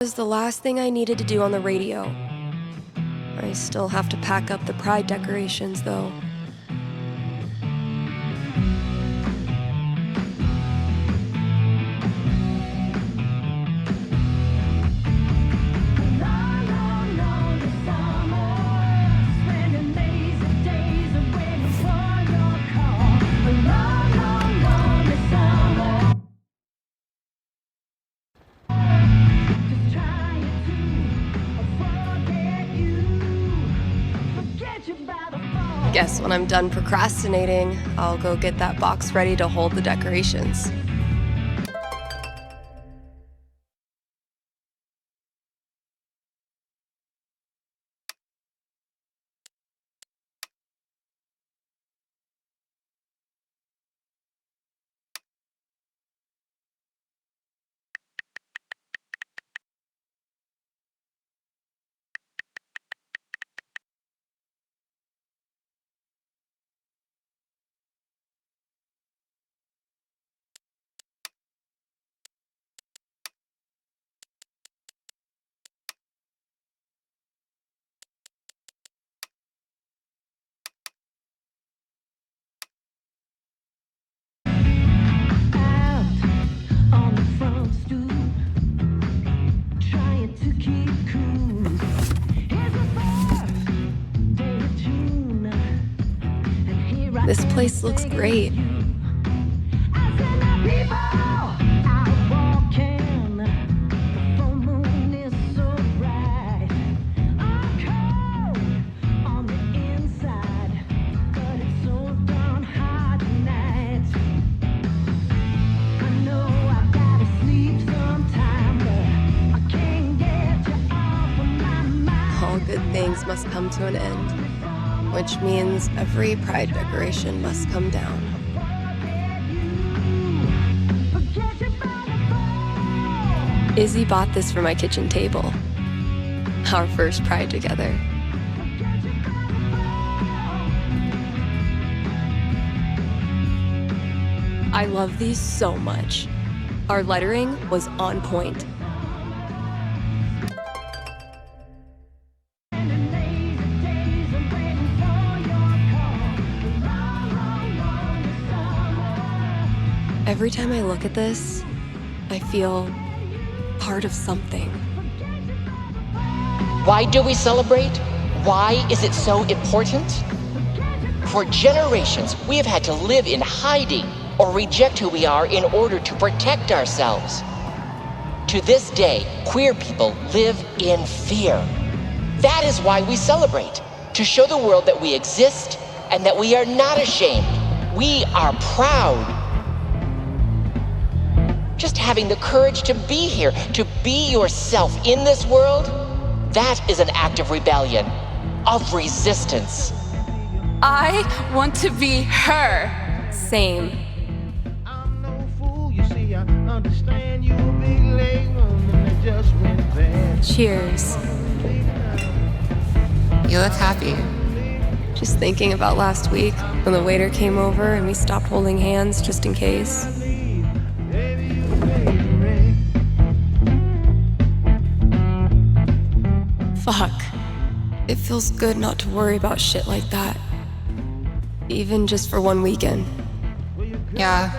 This is the last thing I needed to do on the radio. I still have to pack up the pride decorations, though. Guess when I'm done procrastinating, I'll go get that box ready to hold the decorations. This place looks great. All good things must come to an end, which means every pride decoration must come down. Izzy bought this for my kitchen table. Our first pride together. I love these so much. Our lettering was on point. Every time I look at this, I feel part of something. Why do we celebrate? Why is it so important? For generations, we have had to live in hiding or reject who we are in order to protect ourselves. To this day, queer people live in fear. That is why we celebrate, to show the world that we exist and that we are not ashamed. We are proud. Just having the courage to be here, to be yourself in this world, that is an act of rebellion, of resistance. I want to be her. Same. Cheers. You look happy. Just thinking about last week when the waiter came over and we stopped holding hands just in case. Fuck. It feels good not to worry about shit like that. Even just for one weekend. Yeah,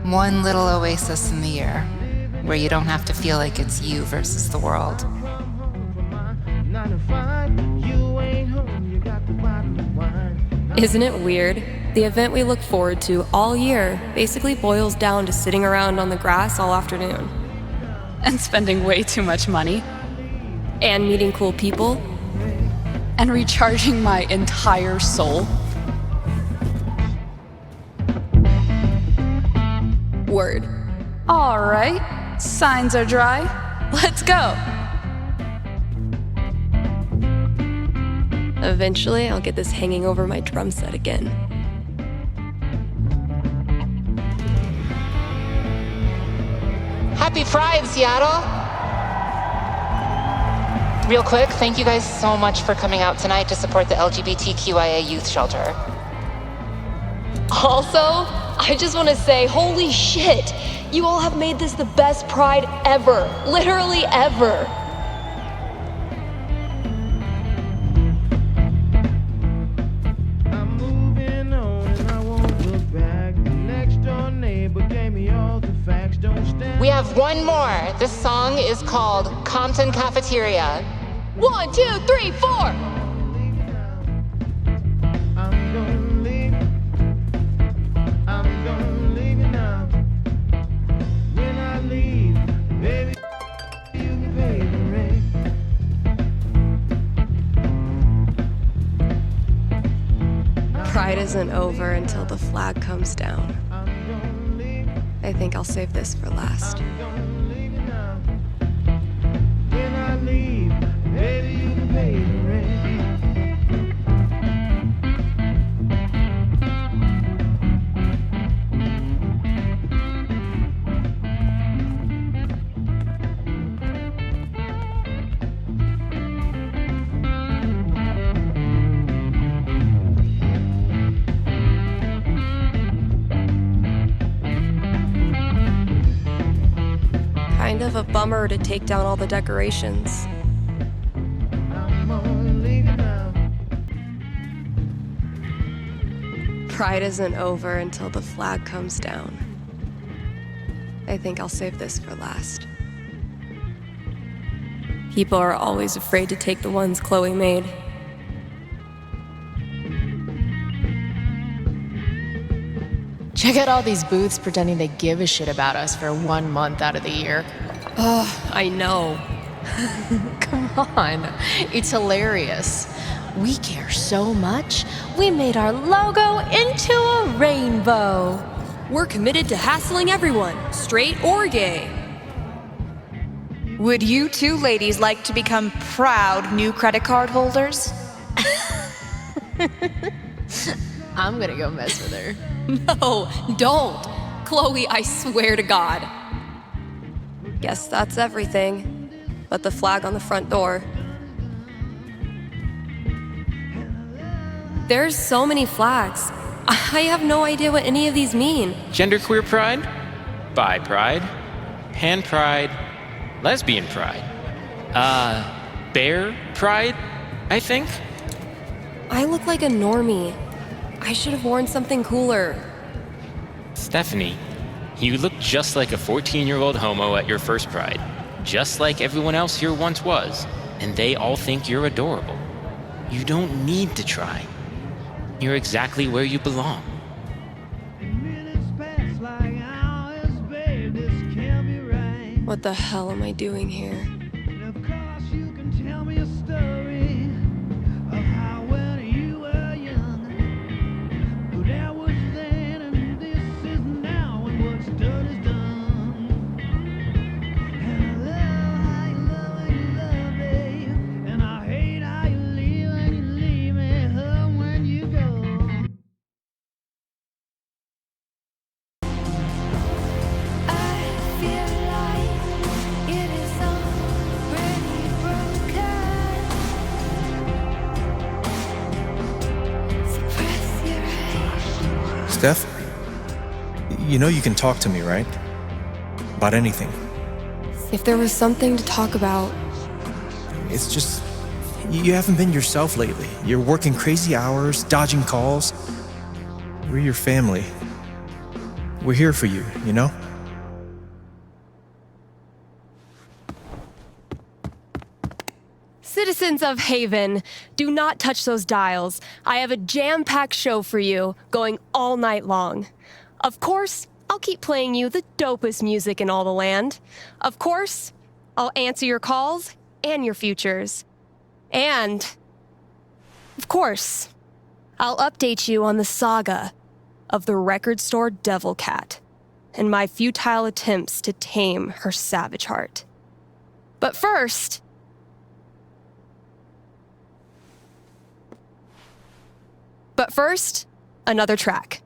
one little oasis in the year where you don't have to feel like it's you versus the world. Isn't it weird? The event we look forward to all year basically boils down to sitting around on the grass all afternoon. And spending way too much money. And meeting cool people. And recharging my entire soul. Word. All right, signs are dry. Let's go. Eventually, I'll get this hanging over my drum set again. Happy Pride, Seattle! Real quick, thank you guys so much for coming out tonight to support the LGBTQIA youth shelter. Also, I just want to say, holy shit! You all have made this the best Pride ever. Literally ever. We have one more. This song is called Compton Cafeteria. 1, 2, 3, 4! isn't over until the flag comes down. I think I'll save this for last. When I leave, baby, you can pay the rent. Kind of a bummer to take down all the decorations. Pride isn't over until the flag comes down. I think I'll save this for last. People are always afraid to take the ones Chloe made. Check out all these booths pretending they give a shit about us for 1 month out of the year. Oh, I know. Come on, it's hilarious. We care so much, we made our logo into a rainbow. We're committed to hassling everyone, straight or gay. Would you two ladies like to become proud new credit card holders? I'm gonna go mess with her. No, don't. Chloe, I swear to God. Guess that's everything. But the flag on the front door. There's so many flags. I have no idea what any of these mean. Genderqueer pride, bi pride, pan pride, lesbian pride, bear pride, I think. I look like a normie. I should have worn something cooler. Stephanie, you look just like a 14-year-old homo at your first pride, just like everyone else here once was, and they all think you're adorable. You don't need to try. You're exactly where you belong. What the hell am I doing here? Of course you can tell me a story of how when you were young, who there was then and this is now, and what's done is done. And I love how you love me, and I hate how you leave me home when you go. Steph, you know you can talk to me, right? About anything. If there was something to talk about, It's just, you haven't been yourself lately. You're working crazy hours, dodging calls. We're your family. We're here for you, you know? Citizens of Haven, do not touch those dials. I have a jam-packed show for you, going all night long. Of course, I'll keep playing you the dopest music in all the land. Of course, I'll answer your calls and your futures. And, of course, I'll update you on the saga of the record store Devil Cat and my futile attempts to tame her savage heart. But first, another track.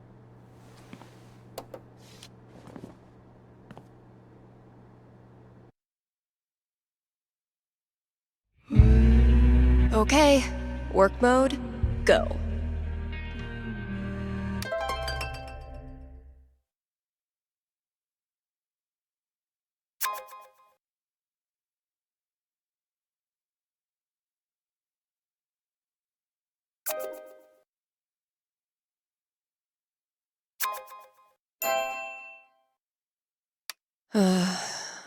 Okay, work mode, go.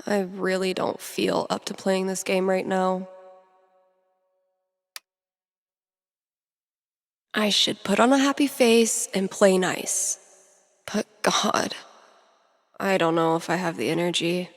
I really don't feel up to playing this game right now. I should put on a happy face and play nice. But God, I don't know if I have the energy.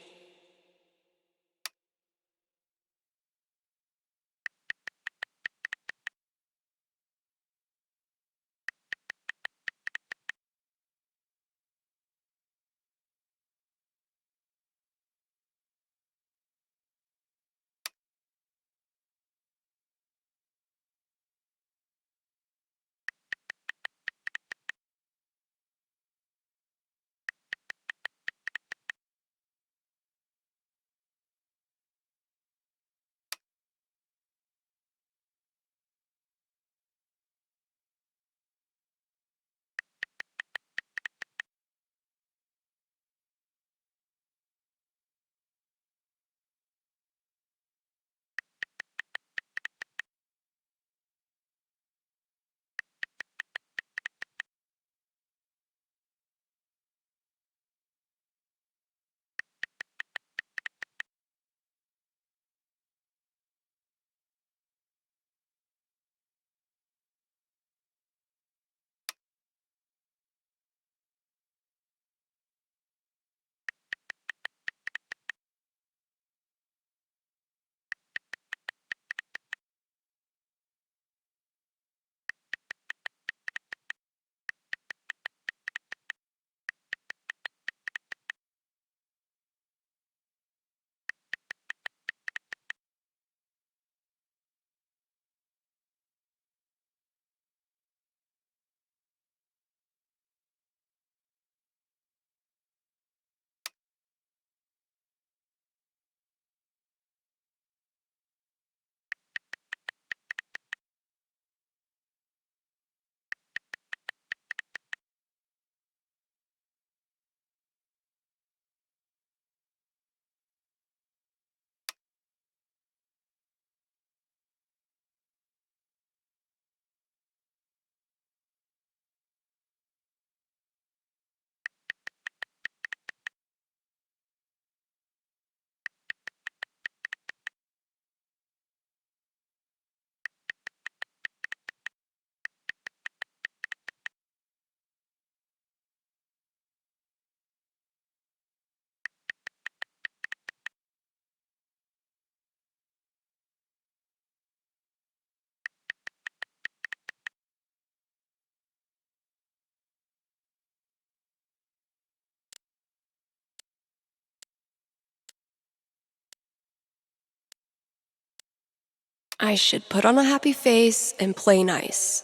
I should put on a happy face and play nice.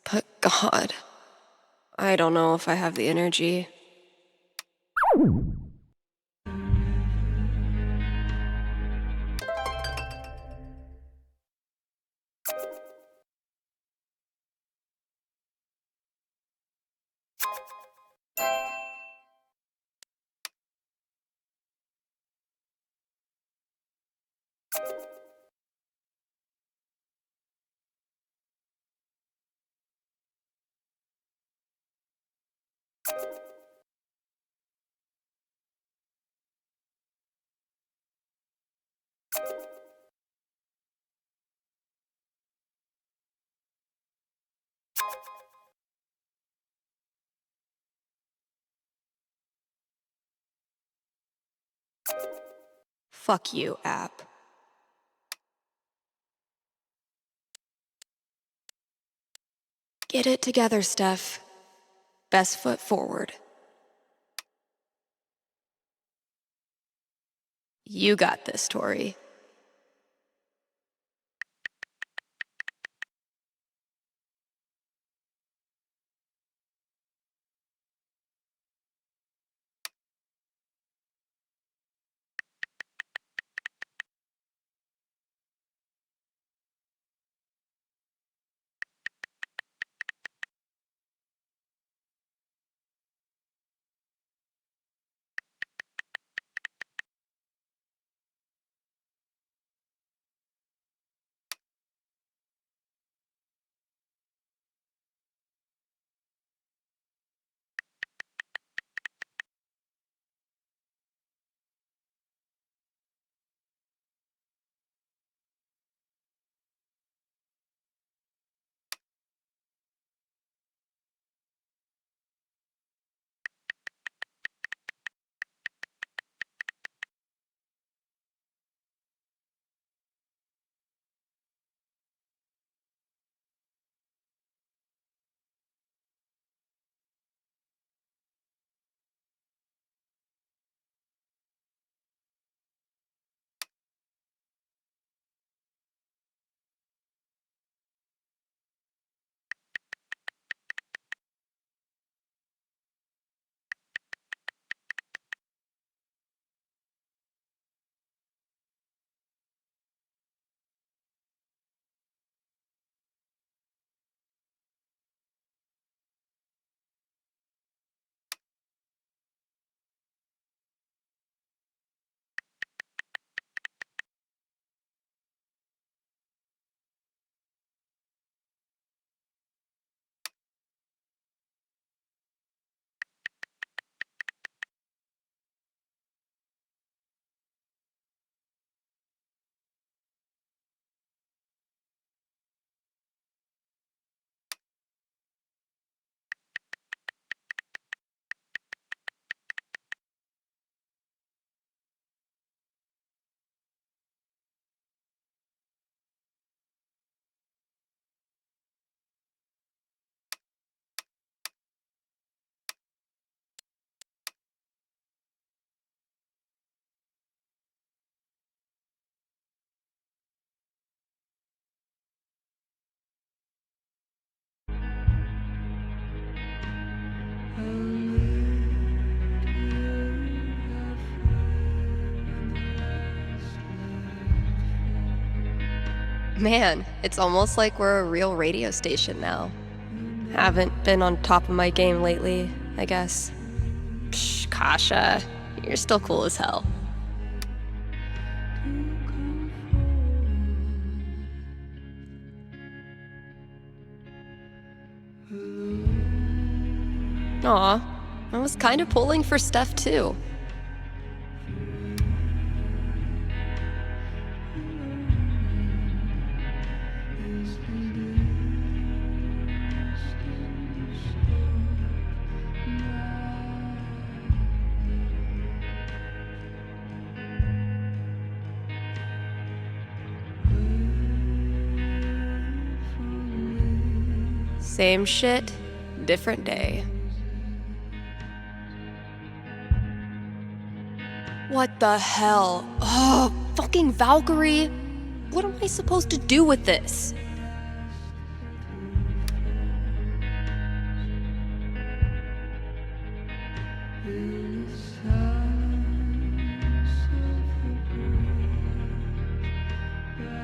But God, I don't know if I have the energy. Fuck you, app. Get it together, Steph. Best foot forward. You got this, Tori. Man, it's almost like we're a real radio station now. Haven't been on top of my game lately, I guess. Psh, Kasha, you're still cool as hell. Aw, I was kind of pulling for Steph too. Same shit, different day. What the hell? Oh, fucking Valkyrie! What am I supposed to do with this?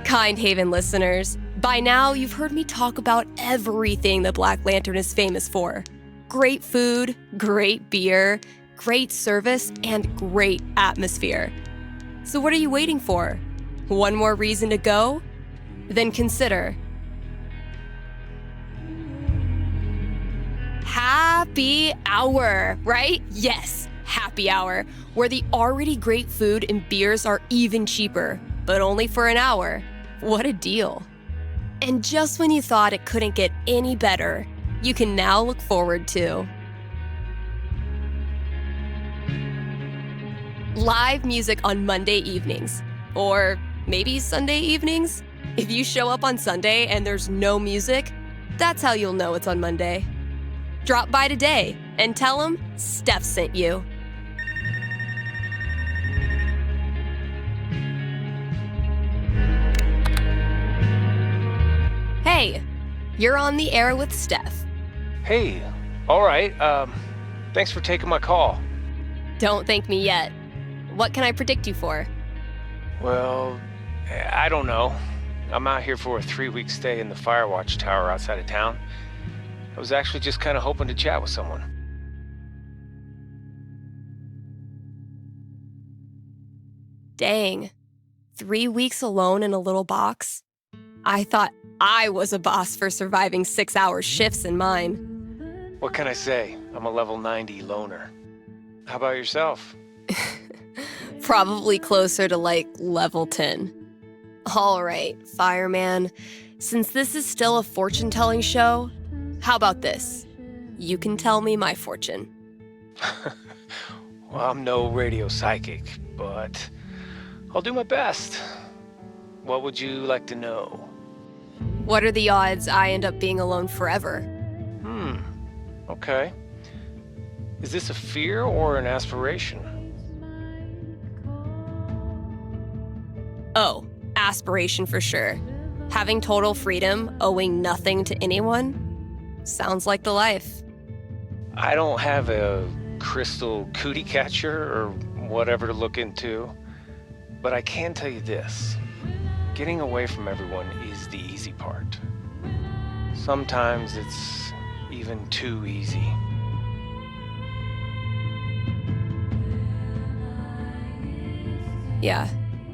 Kind Haven listeners, by now you've heard me talk about everything the Black Lantern is famous for. Great food, great beer, great service, and great atmosphere. So what are you waiting for? One more reason to go? Then consider happy hour, right? Yes, happy hour, where the already great food and beers are even cheaper, but only for an hour. What a deal. And just when you thought it couldn't get any better, you can now look forward to live music on Monday evenings, or maybe Sunday evenings. If you show up on Sunday and there's no music, that's how you'll know it's on Monday. Drop by today and tell them Steph sent you. Hey, you're on the air with Steph. Hey, all right. Thanks for taking my call. Don't thank me yet. What can I predict you for? Well, I don't know. I'm out here for a 3-week stay in the Firewatch Tower outside of town. I was actually just kind of hoping to chat with someone. Dang. 3 weeks alone in a little box? I thought I was a boss for surviving 6-hour shifts in mine. What can I say? I'm a level 90 loner. How about yourself? Probably closer to like level 10. All right, fireman. Since this is still a fortune-telling show, how about this? You can tell me my fortune. Well, I'm no radio psychic, but I'll do my best. What would you like to know? What are the odds I end up being alone forever? Okay. Is this a fear or an aspiration? Oh, aspiration for sure. Having total freedom, owing nothing to anyone, sounds like the life. I don't have a crystal cootie catcher or whatever to look into, but I can tell you this. Getting away from everyone is the easy part. Sometimes it's even too easy. Yeah,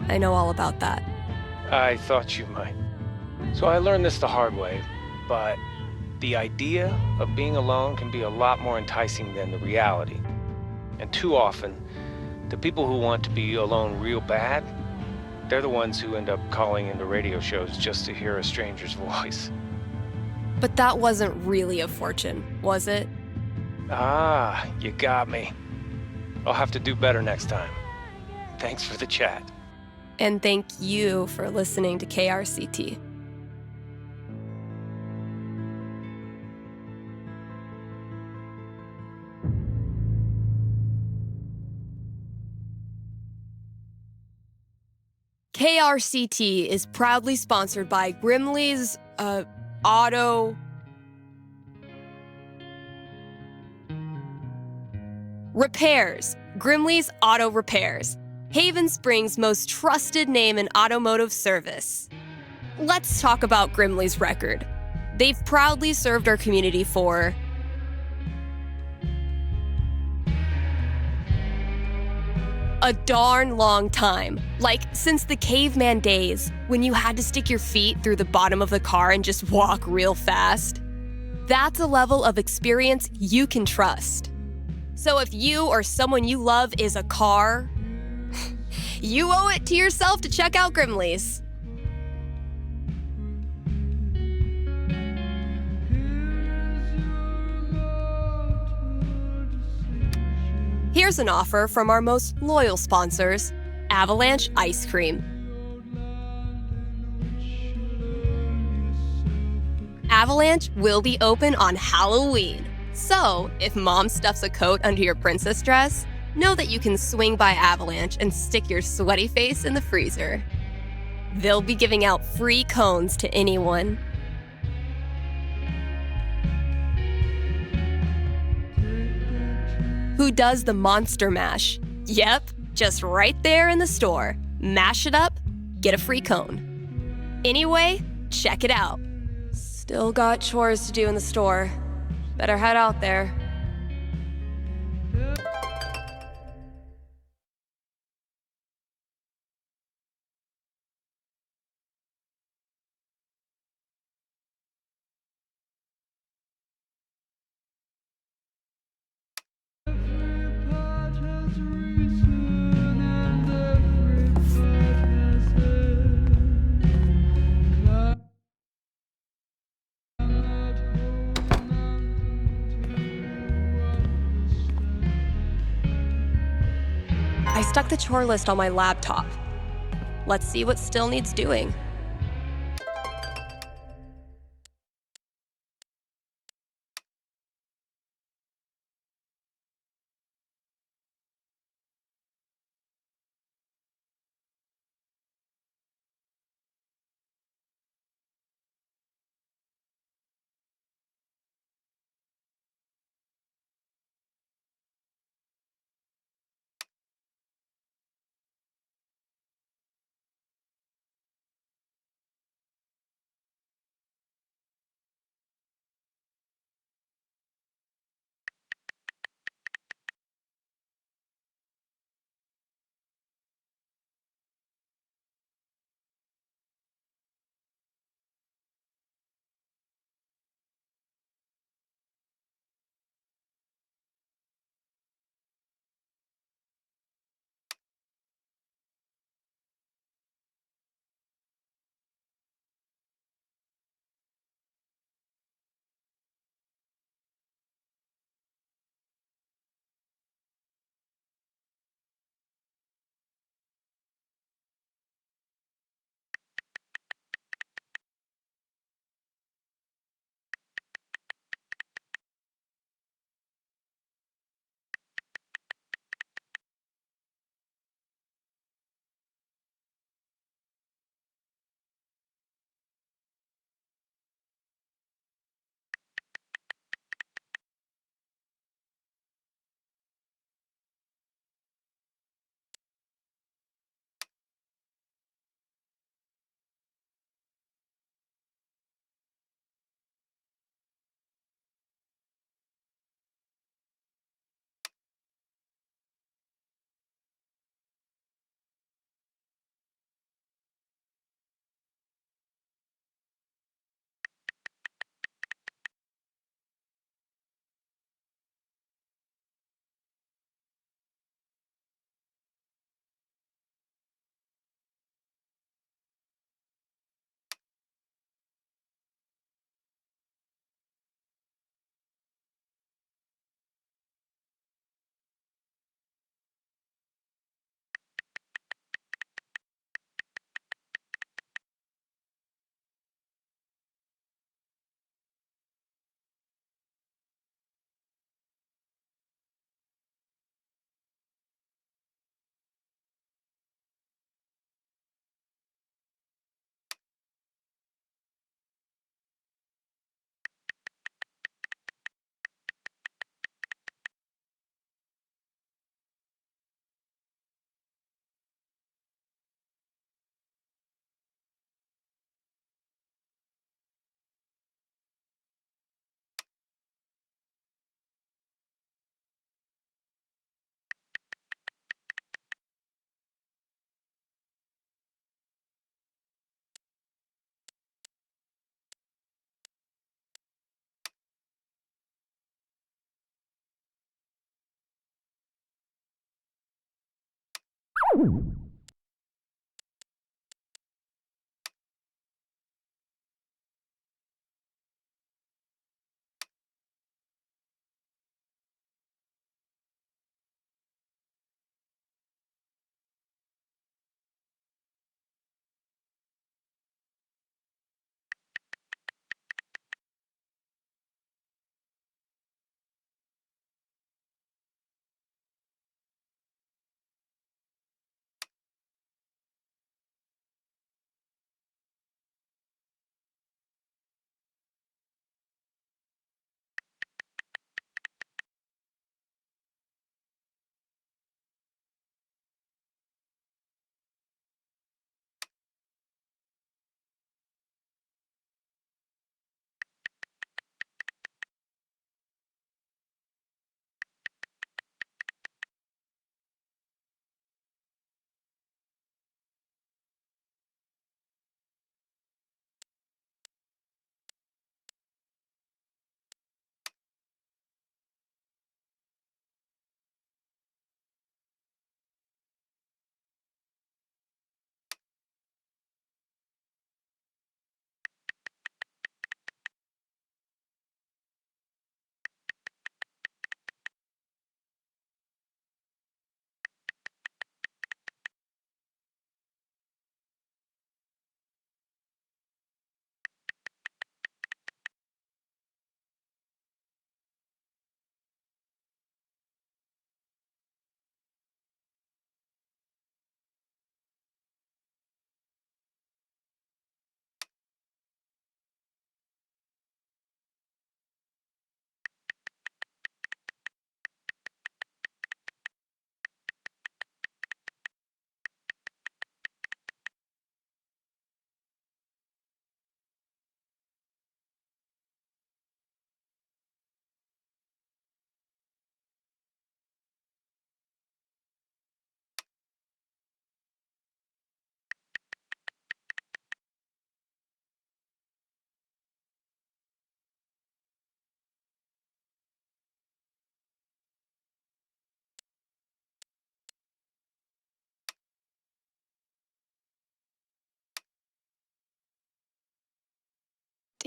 I know all about that. I thought you might. So I learned this the hard way, but the idea of being alone can be a lot more enticing than the reality. And too often, the people who want to be alone real bad, they're the ones who end up calling into radio shows just to hear a stranger's voice. But that wasn't really a fortune, was it? Ah, you got me. I'll have to do better next time. Thanks for the chat. And thank you for listening to KRCT. KRCT is proudly sponsored by Grimley's Auto Repairs. Grimley's Auto Repairs, Haven Springs' most trusted name in automotive service. Let's talk about Grimley's record. They've proudly served our community for a darn long time. Like, since the caveman days, when you had to stick your feet through the bottom of the car and just walk real fast. That's a level of experience you can trust. So if you or someone you love is a car, you owe it to yourself to check out Grimley's. Here's an offer from our most loyal sponsors, Avalanche Ice Cream. Avalanche will be open on Halloween. So, if mom stuffs a coat under your princess dress, know that you can swing by Avalanche and stick your sweaty face in the freezer. They'll be giving out free cones to anyone. Who does the Monster Mash? Yep, just right there in the store. Mash it up, get a free cone. Anyway, check it out. Still got chores to do in the store. Better head out there. I stuck the chore list on my laptop. Let's see what still needs doing.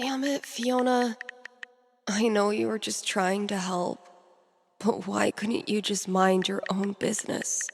Damn it, Fiona. I know you were just trying to help, but why couldn't you just mind your own business?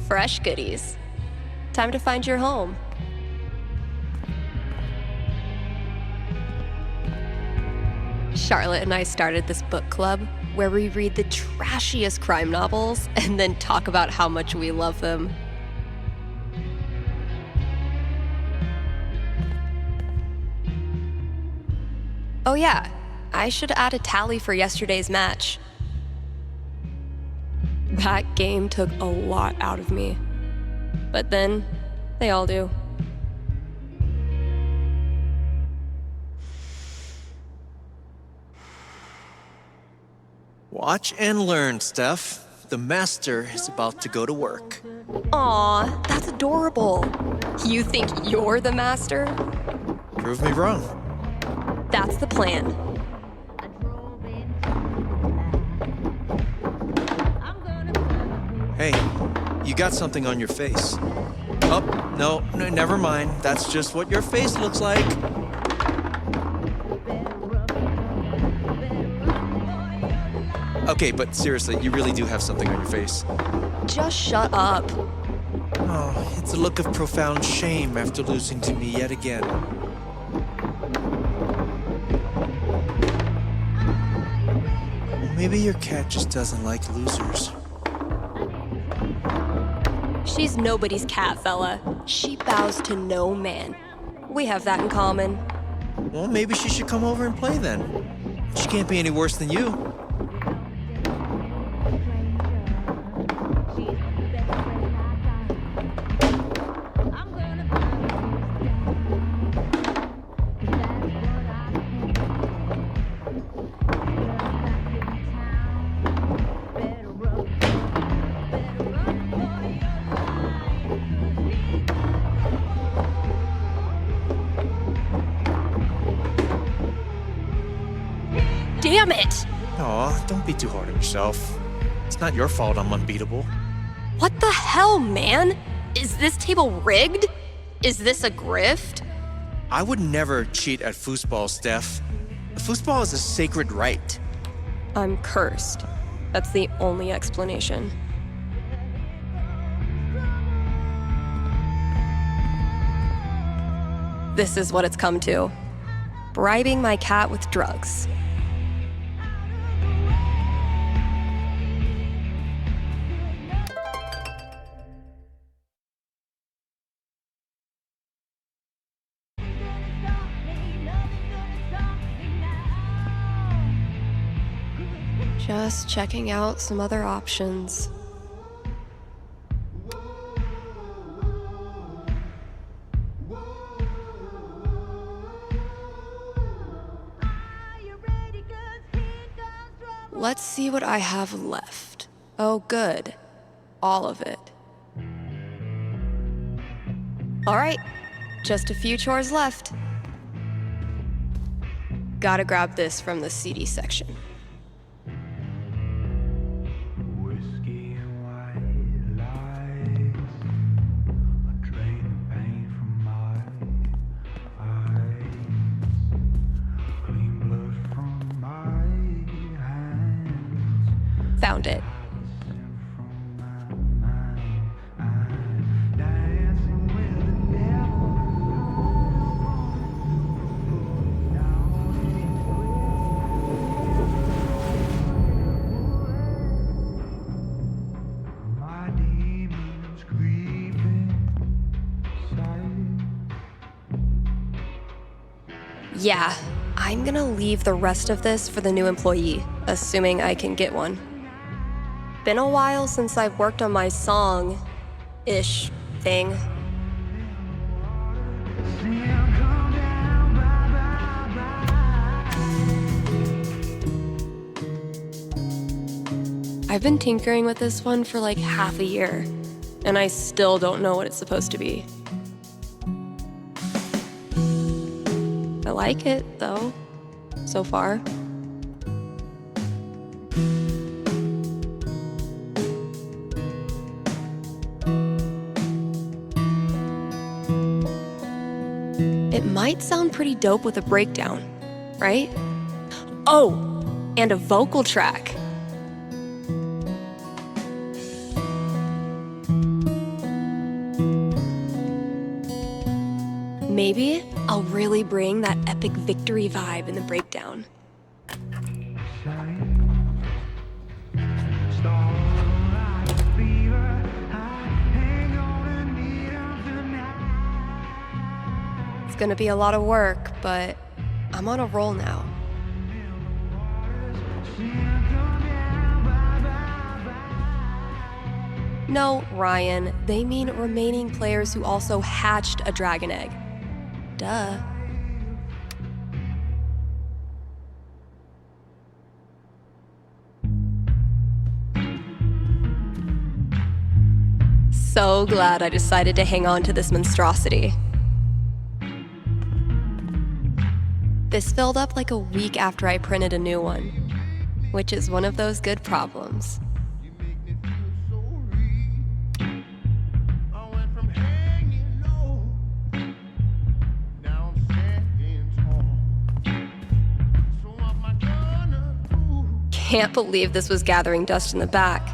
Fresh goodies. Time to find your home. Charlotte and I started this book club where we read the trashiest crime novels and then talk about how much we love them. Oh yeah, I should add a tally for yesterday's match. That game took a lot out of me. But then, they all do. Watch and learn, Steph. The master is about to go to work. Aw, that's adorable. You think you're the master? Prove me wrong. That's the plan. Hey, you got something on your face. Oh, no, never mind. That's just what your face looks like. Okay, but seriously, you really do have something on your face. Just shut up. Oh, it's a look of profound shame after losing to me yet again. Well, maybe your cat just doesn't like losers. She's nobody's cat, fella. She bows to no man. We have that in common. Well, maybe she should come over and play then. She can't be any worse than you. Damn it! Aw, don't be too hard on yourself. It's not your fault I'm unbeatable. What the hell, man? Is this table rigged? Is this a grift? I would never cheat at foosball, Steph. Foosball is a sacred right. I'm cursed. That's the only explanation. This is what it's come to. bribing my cat with drugs. Just checking out some other options. Let's see what I have left. Oh, good. All of it. All right, just a few chores left. Gotta grab this from the CD section. Found it. Yeah, I'm gonna leave the rest of this for the new employee, assuming I can get one. Been a while since I've worked on my song-ish thing. I've been tinkering with this one for like half a year, and I still don't know what it's supposed to be. I like it, though, so far. It might sound pretty dope with a breakdown, right? Oh, and a vocal track. Maybe I'll really bring that epic victory vibe in the breakdown. It's gonna be a lot of work, but I'm on a roll now. No, Ryan, they mean remaining players who also hatched a dragon egg. Duh. So glad I decided to hang on to this monstrosity. This filled up like a week after I printed a new one, which is one of those good problems. Can't believe this was gathering dust in the back,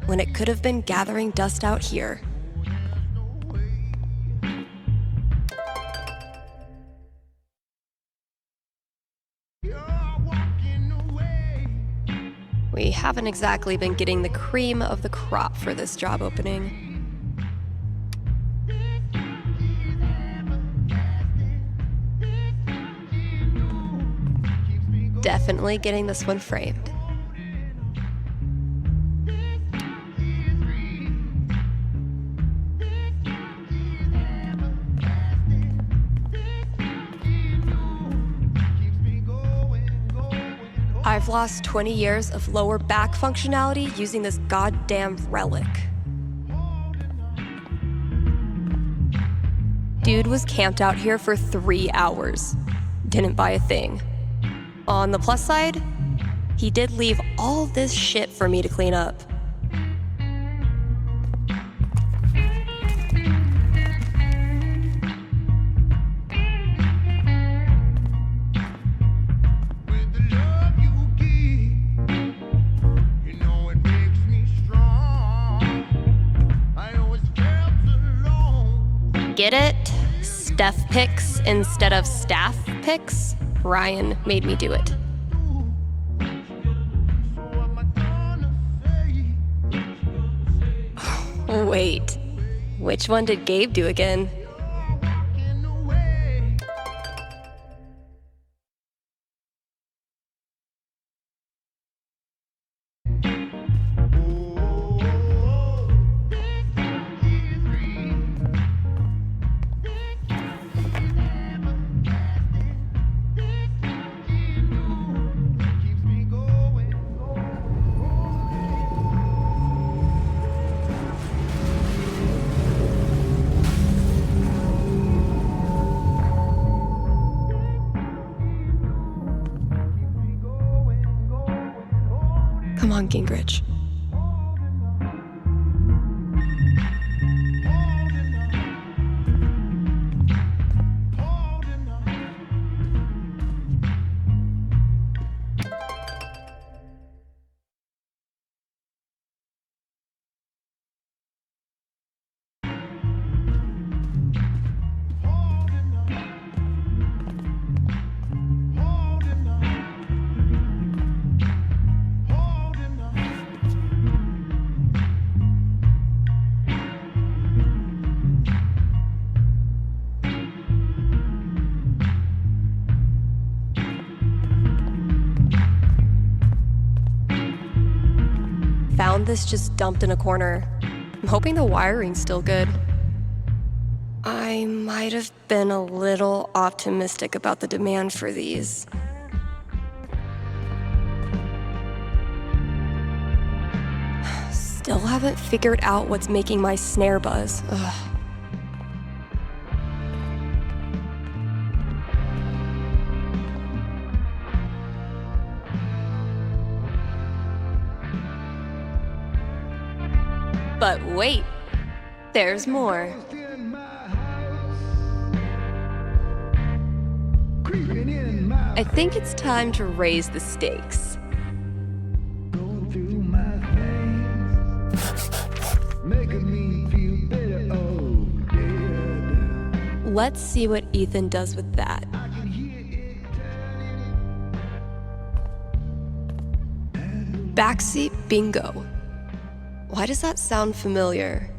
when it could have been gathering dust out here. We haven't exactly been getting the cream of the crop for this job opening. Definitely getting this one framed. I've lost 20 years of lower back functionality using this goddamn relic. Dude was camped out here for 3 hours. Didn't buy a thing. On the plus side, he did leave all this shit for me to clean up. Get it? Steph pics instead of staff pics? Ryan made me do it. Wait, which one did Gabe do again? Come on, Gingrich. Found this just dumped in a corner. I'm hoping the wiring's still good. I might have been a little optimistic about the demand for these. Still haven't figured out what's making my snare buzz. Ugh. But wait, there's more. I think it's time to raise the stakes. Let's see what Ethan does with that. Backseat bingo. Why does that sound familiar?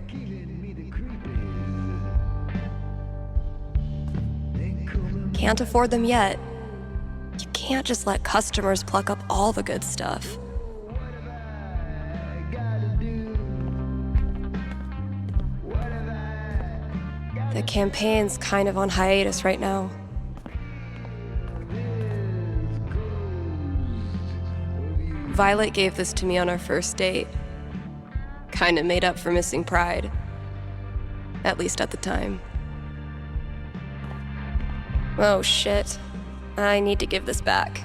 Can't afford them yet. You can't just let customers pluck up all the good stuff. The campaign's kind of on hiatus right now. Violet gave this to me on our first date. Kinda made up for missing Pride. At least at the time. Oh shit. I need to give this back.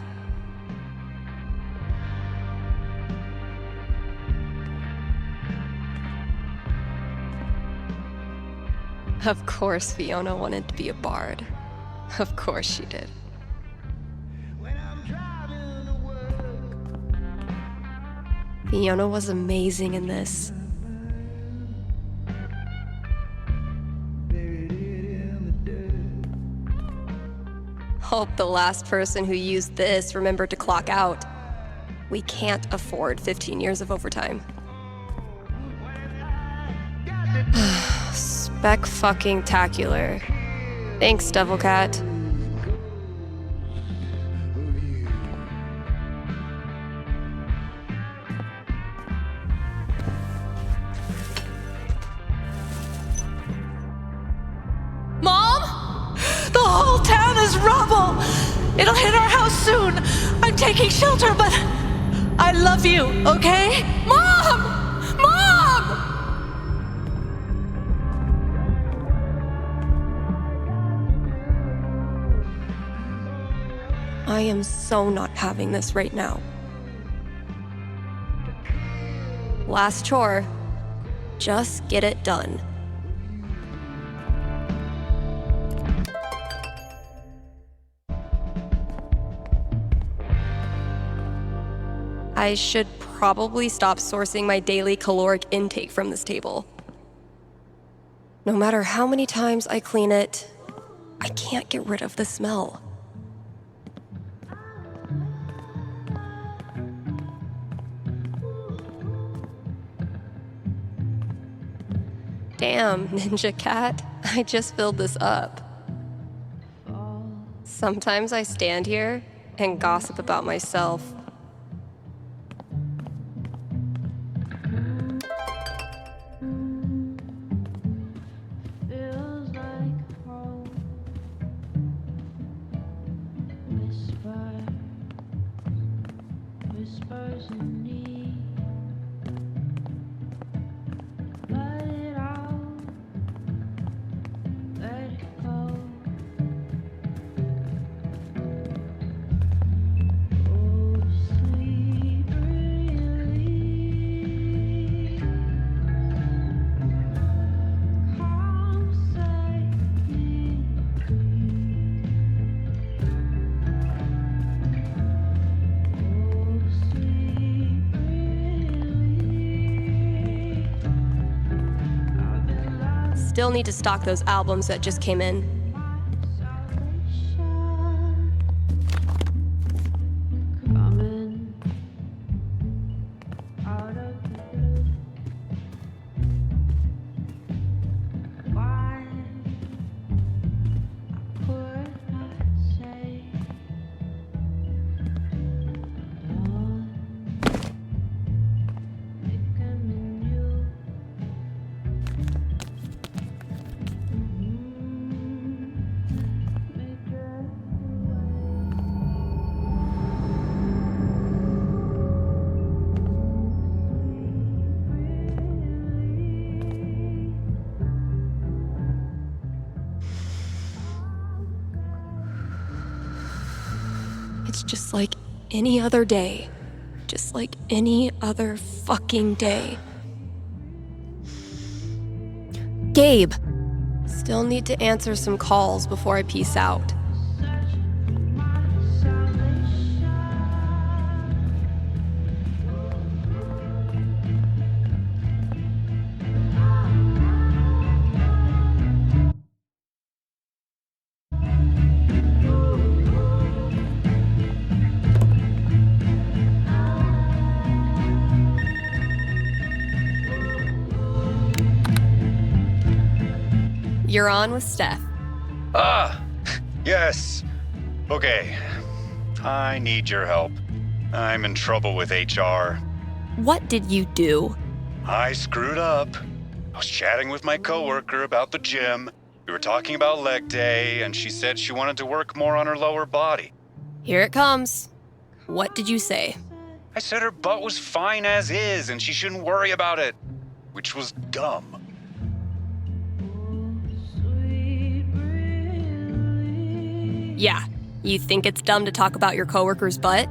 Of course Fiona wanted to be a bard. Of course she did. Fiona was amazing in this. Hope the last person who used this remembered to clock out. We can't afford 15 years of overtime. Spec-fucking-tacular. Thanks, Devil Cat. Mom? The whole town is rubble! It'll hit our house soon! I'm taking shelter, but I love you, okay? Mom! Mom! I am so not having this right now. Last chore. Just get it done. I should probably stop sourcing my daily caloric intake from this table. No matter how many times I clean it, I can't get rid of the smell. Damn, Ninja Cat, I just filled this up. Sometimes I stand here and gossip about myself. Still need to stock those albums that just came in. It's just like any other day. Just like any other fucking day. Gabe! Still need to answer some calls before I peace out. You're on with Steph. Yes. Okay. I need your help. I'm in trouble with HR. What did you do? I screwed up. I was chatting with my coworker about the gym. We were talking about leg day, and she said she wanted to work more on her lower body. Here it comes. What did you say? I said her butt was fine as is, and she shouldn't worry about it, which was dumb. Yeah, you think it's dumb to talk about your coworker's butt?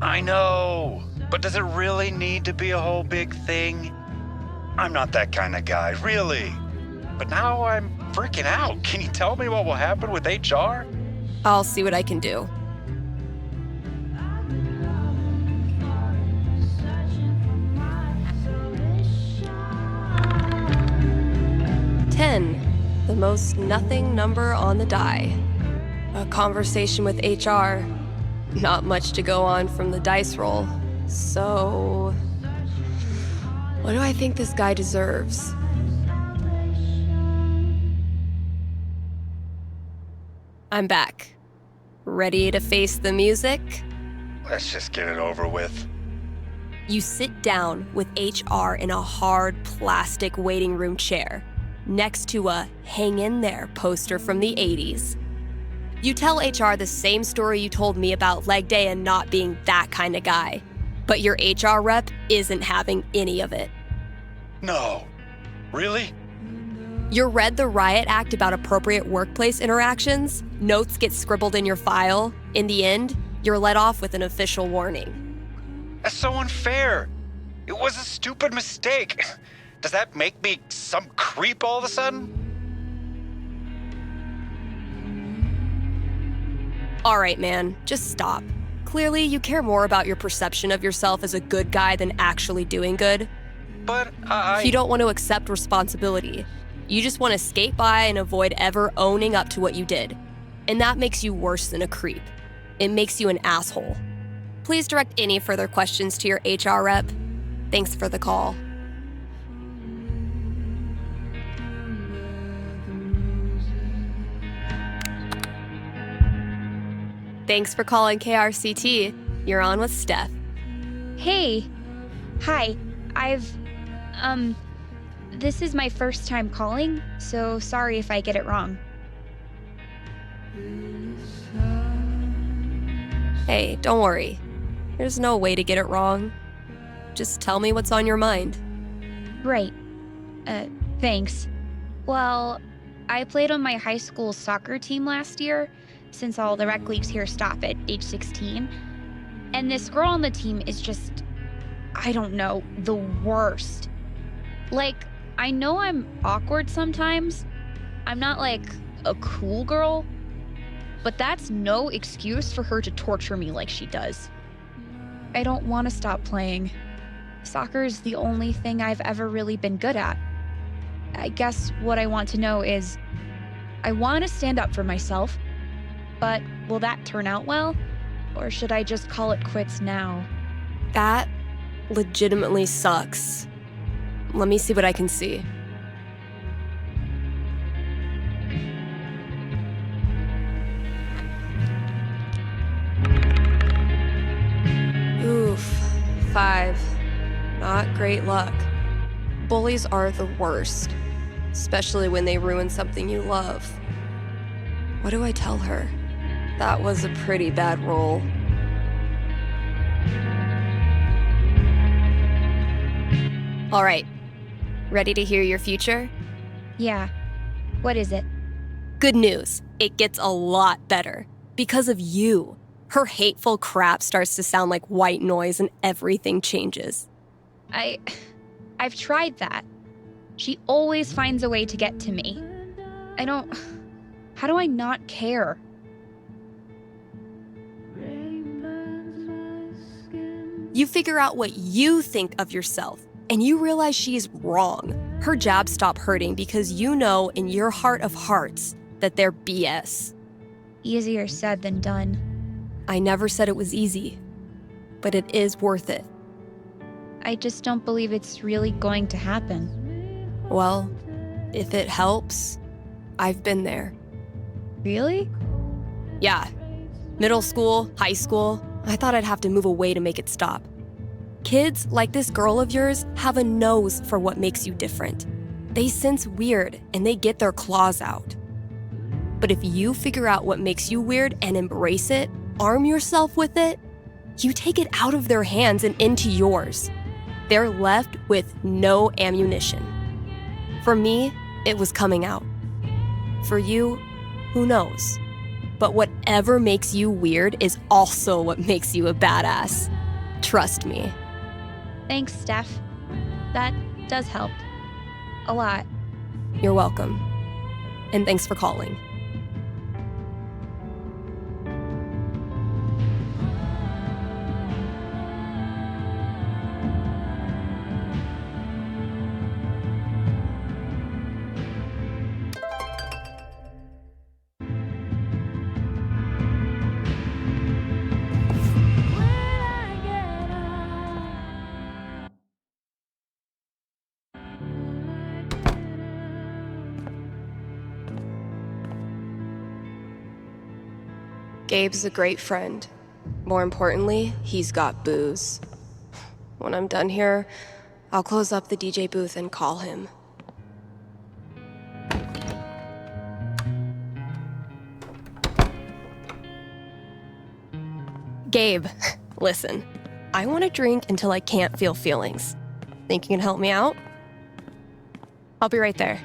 I know, but does it really need to be a whole big thing? I'm not that kind of guy, really. But now I'm freaking out. Can you tell me what will happen with HR? I'll see what I can do. $10, the most nothing number on the die. A conversation with HR. Not much to go on from the dice roll. So, what do I think this guy deserves? I'm back. Ready to face the music? Let's just get it over with. You sit down with HR in a hard plastic waiting room chair, next to a "Hang in there" poster from the 80s. You tell HR the same story you told me about leg day and not being that kind of guy. But your HR rep isn't having any of it. No. Really? You read the riot act about appropriate workplace interactions, notes get scribbled in your file. In the end, you're let off with an official warning. That's so unfair. It was a stupid mistake. Does that make me some creep all of a sudden? All right, man, just stop. Clearly, you care more about your perception of yourself as a good guy than actually doing good. But You don't want to accept responsibility. You just want to skate by and avoid ever owning up to what you did. And that makes you worse than a creep. It makes you an asshole. Please direct any further questions to your HR rep. Thanks for the call. Thanks for calling KRCT. You're on with Steph. Hey. Hi. This is my first time calling, so sorry if I get it wrong. Hey, don't worry. There's no way to get it wrong. Just tell me what's on your mind. Right. Thanks. Well, I played on my high school soccer team last year, since all the rec leagues here stop at age 16. And this girl on the team is just, I don't know, the worst. Like, I know I'm awkward sometimes. I'm not like a cool girl, but that's no excuse for her to torture me like she does. I don't want to stop playing. Soccer's the only thing I've ever really been good at. I guess what I want to know is, I want to stand up for myself, but will that turn out well? Or should I just call it quits now? That legitimately sucks. Let me see what I can see. Oof, 5. Not great luck. Bullies are the worst, especially when they ruin something you love. What do I tell her? That was a pretty bad roll. All right, ready to hear your future? Yeah. What is it? Good news, it gets a lot better. Because of you. Her hateful crap starts to sound like white noise and everything changes. I've tried that. She always finds a way to get to me. How do I not care? You figure out what you think of yourself, and you realize she's wrong. Her jabs stop hurting because you know in your heart of hearts that they're BS. Easier said than done. I never said it was easy, but it is worth it. I just don't believe it's really going to happen. Well, if it helps, I've been there. Really? Yeah. Middle school, high school, I thought I'd have to move away to make it stop. Kids like this girl of yours have a nose for what makes you different. They sense weird and they get their claws out. But if you figure out what makes you weird and embrace it, arm yourself with it, you take it out of their hands and into yours. They're left with no ammunition. For me, it was coming out. For you, who knows? But whatever makes you weird is also what makes you a badass. Trust me. Thanks, Steph. That does help. A lot. You're welcome. And thanks for calling. Gabe's a great friend. More importantly, he's got booze. When I'm done here, I'll close up the DJ booth and call him. Gabe, listen. I want to drink until I can't feel feelings. Think you can help me out? I'll be right there.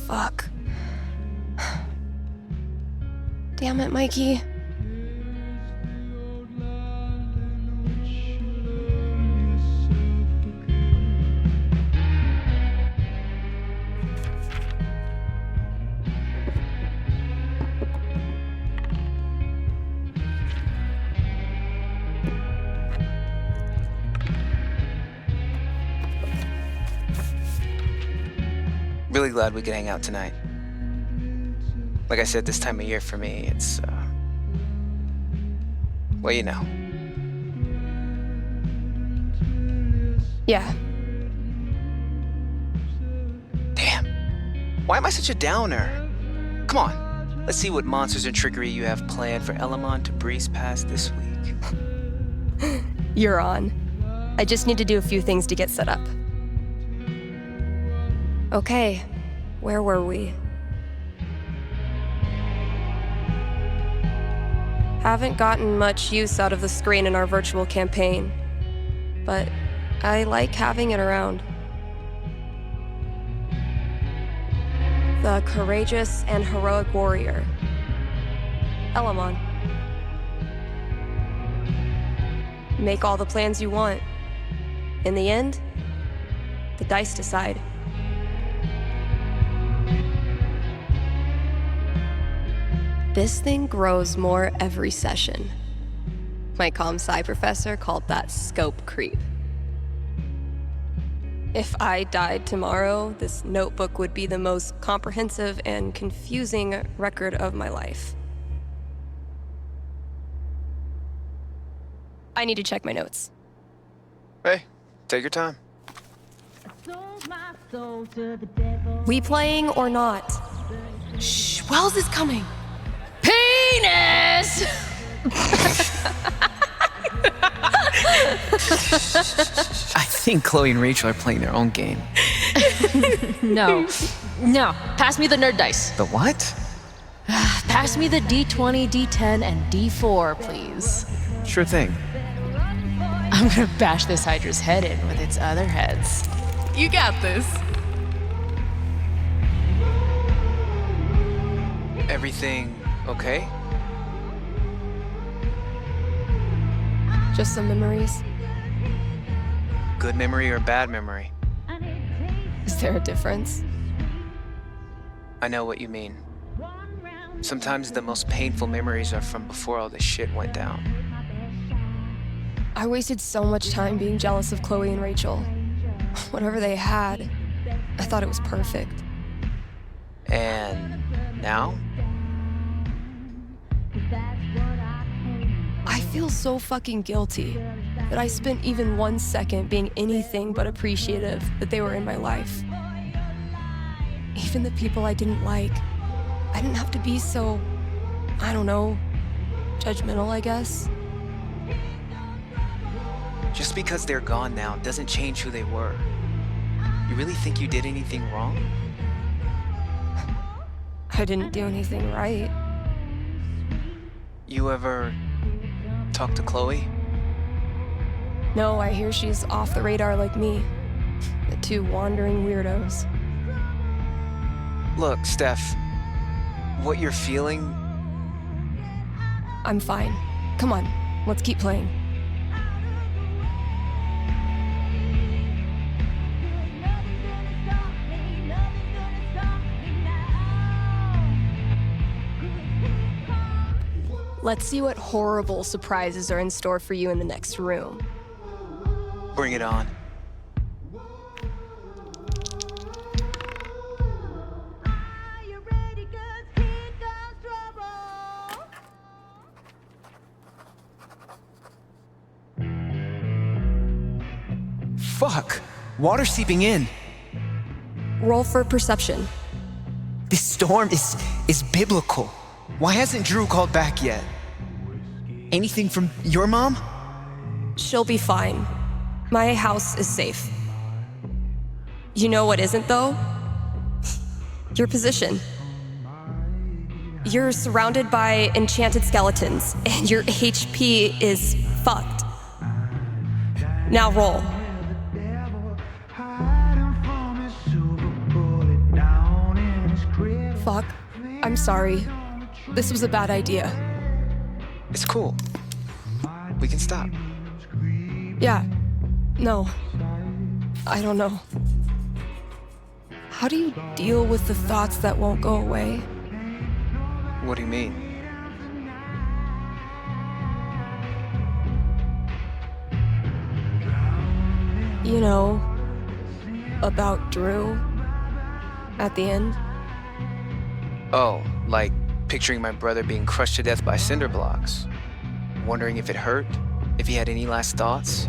Fuck. Damn it, Mikey. Really glad we could hang out tonight. Like I said, this time of year for me, it's, well, you know. Yeah. Damn. Why am I such a downer? Come on, let's see what monsters and trickery you have planned for Elamon to breeze past this week. You're on. I just need to do a few things to get set up. Okay, where were we? Haven't gotten much use out of the screen in our virtual campaign, but I like having it around. The courageous and heroic warrior, Elamon. Make all the plans you want. In the end, the dice decide. This thing grows more every session. My comp-sci professor called that scope creep. If I died tomorrow, this notebook would be the most comprehensive and confusing record of my life. I need to check my notes. Hey, take your time. We playing or not? Shh, Wells is coming. Penis! I think Chloe and Rachel are playing their own game. No. Pass me the nerd dice. The what? Pass me the D20, D10, and D4, please. Sure thing. I'm gonna bash this Hydra's head in with its other heads. You got this. Everything okay? Just some memories. Good memory or bad memory? Is there a difference? I know what you mean. Sometimes the most painful memories are from before all this shit went down. I wasted so much time being jealous of Chloe and Rachel. Whatever they had, I thought it was perfect. And now? I feel so fucking guilty that I spent even 1 second being anything but appreciative that they were in my life. Even the people I didn't like. I didn't have to be so, I don't know, judgmental, I guess. Just because they're gone now doesn't change who they were. You really think you did anything wrong? I didn't do anything right. You ever talk to Chloe? No, I hear she's off the radar like me. The two wandering weirdos. Look, Steph, what you're feeling... I'm fine. Come on, let's keep playing. Let's see what horrible surprises are in store for you in the next room. Bring it on. Fuck! Water seeping in. Roll for perception. This storm is biblical. Why hasn't Drew called back yet? Anything from your mom? She'll be fine. My house is safe. You know what isn't, though? Your position. You're surrounded by enchanted skeletons, and your HP is fucked. Now roll. Fuck. I'm sorry. This was a bad idea. It's cool. We can stop. Yeah. No. I don't know. How do you deal with the thoughts that won't go away? What do you mean? You know, about Drew. At the end? Oh, like picturing my brother being crushed to death by cinder blocks. Wondering if it hurt, if he had any last thoughts.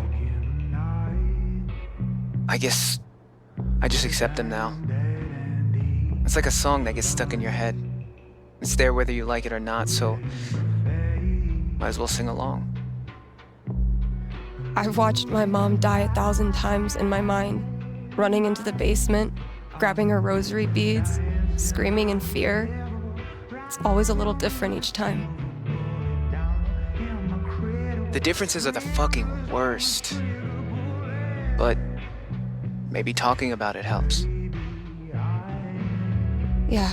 I guess I just accept them now. It's like a song that gets stuck in your head. It's there whether you like it or not, so might as well sing along. I've watched my mom die 1,000 times in my mind, running into the basement, grabbing her rosary beads, screaming in fear. It's always a little different each time. The differences are the fucking worst. But maybe talking about it helps. Yeah,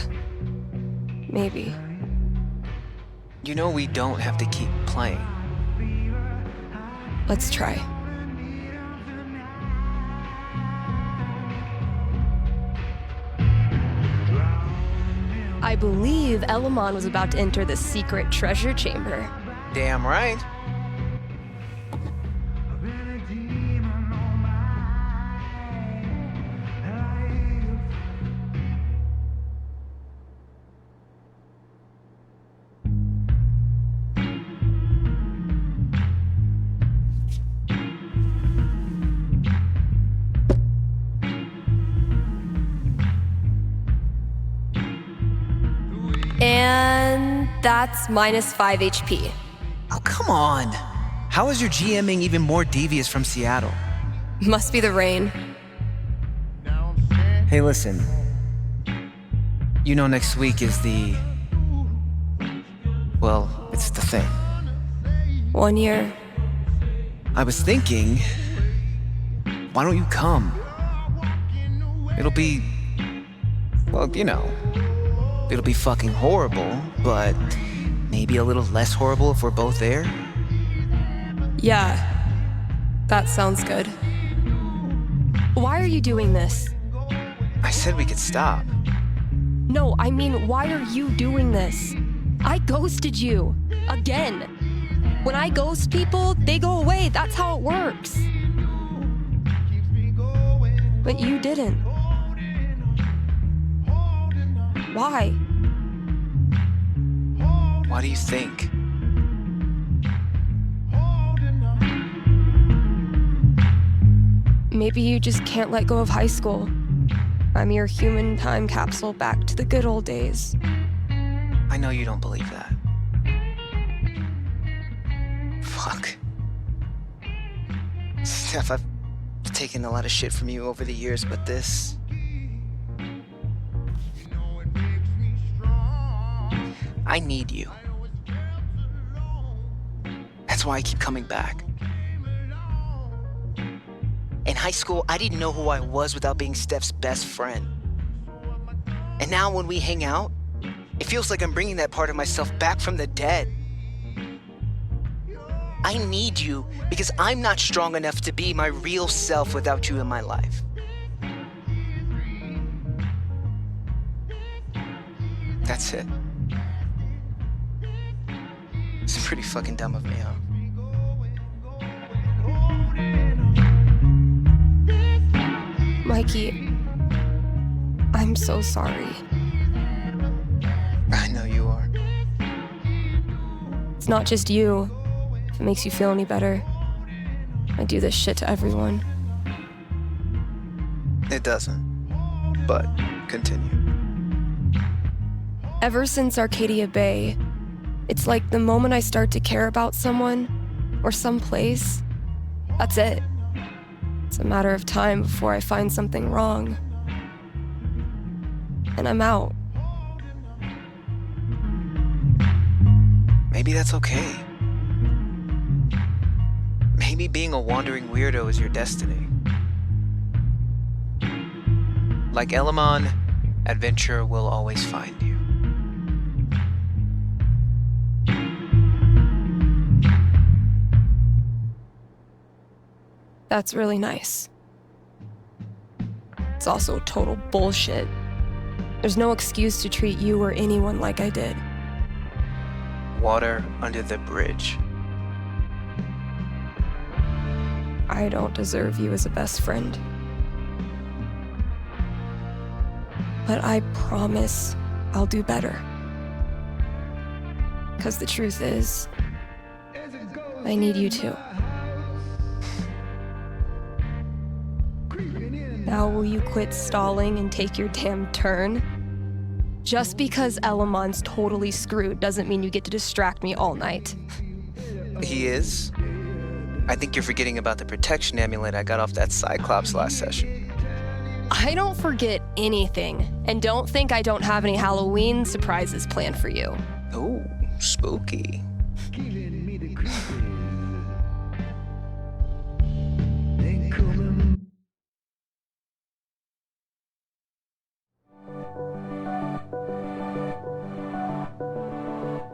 maybe. You know we don't have to keep playing. Let's try. I believe Elamon was about to enter the secret treasure chamber. Damn right. And that's minus 5 HP. Oh, come on. How is your GMing even more devious from Seattle? Must be the rain. Hey, listen. You know next week is the... Well, it's the thing. 1 year. I was thinking... Why don't you come? It'll be... Well, you know... It'll be fucking horrible, but maybe a little less horrible if we're both there. Yeah, that sounds good. Why are you doing this? I said we could stop. No, I mean, why are you doing this? I ghosted you. Again. When I ghost people, they go away. That's how it works. But you didn't. Why? Why do you think? Maybe you just can't let go of high school. I'm your human time capsule back to the good old days. I know you don't believe that. Fuck. Steph, I've taken a lot of shit from you over the years, but this... I need you. That's why I keep coming back. In high school, I didn't know who I was without being Steph's best friend. And now when we hang out, it feels like I'm bringing that part of myself back from the dead. I need you because I'm not strong enough to be my real self without you in my life. That's it. It's pretty fucking dumb of me, huh? Mikey, I'm so sorry. I know you are. It's not just you. If it makes you feel any better, I do this shit to everyone. It doesn't. But continue. Ever since Arcadia Bay, it's like the moment I start to care about someone or some place, that's it. It's a matter of time before I find something wrong. And I'm out. Maybe that's okay. Maybe being a wandering weirdo is your destiny. Like Elamon, adventure will always find you. That's really nice. It's also total bullshit. There's no excuse to treat you or anyone like I did. Water under the bridge. I don't deserve you as a best friend. But I promise I'll do better. Because the truth is, I need you too. Now will you quit stalling and take your damn turn? Just because Elamon's totally screwed doesn't mean you get to distract me all night. He is? I think you're forgetting about the protection amulet I got off that Cyclops last session. I don't forget anything, and don't think I don't have any Halloween surprises planned for you. Ooh, spooky.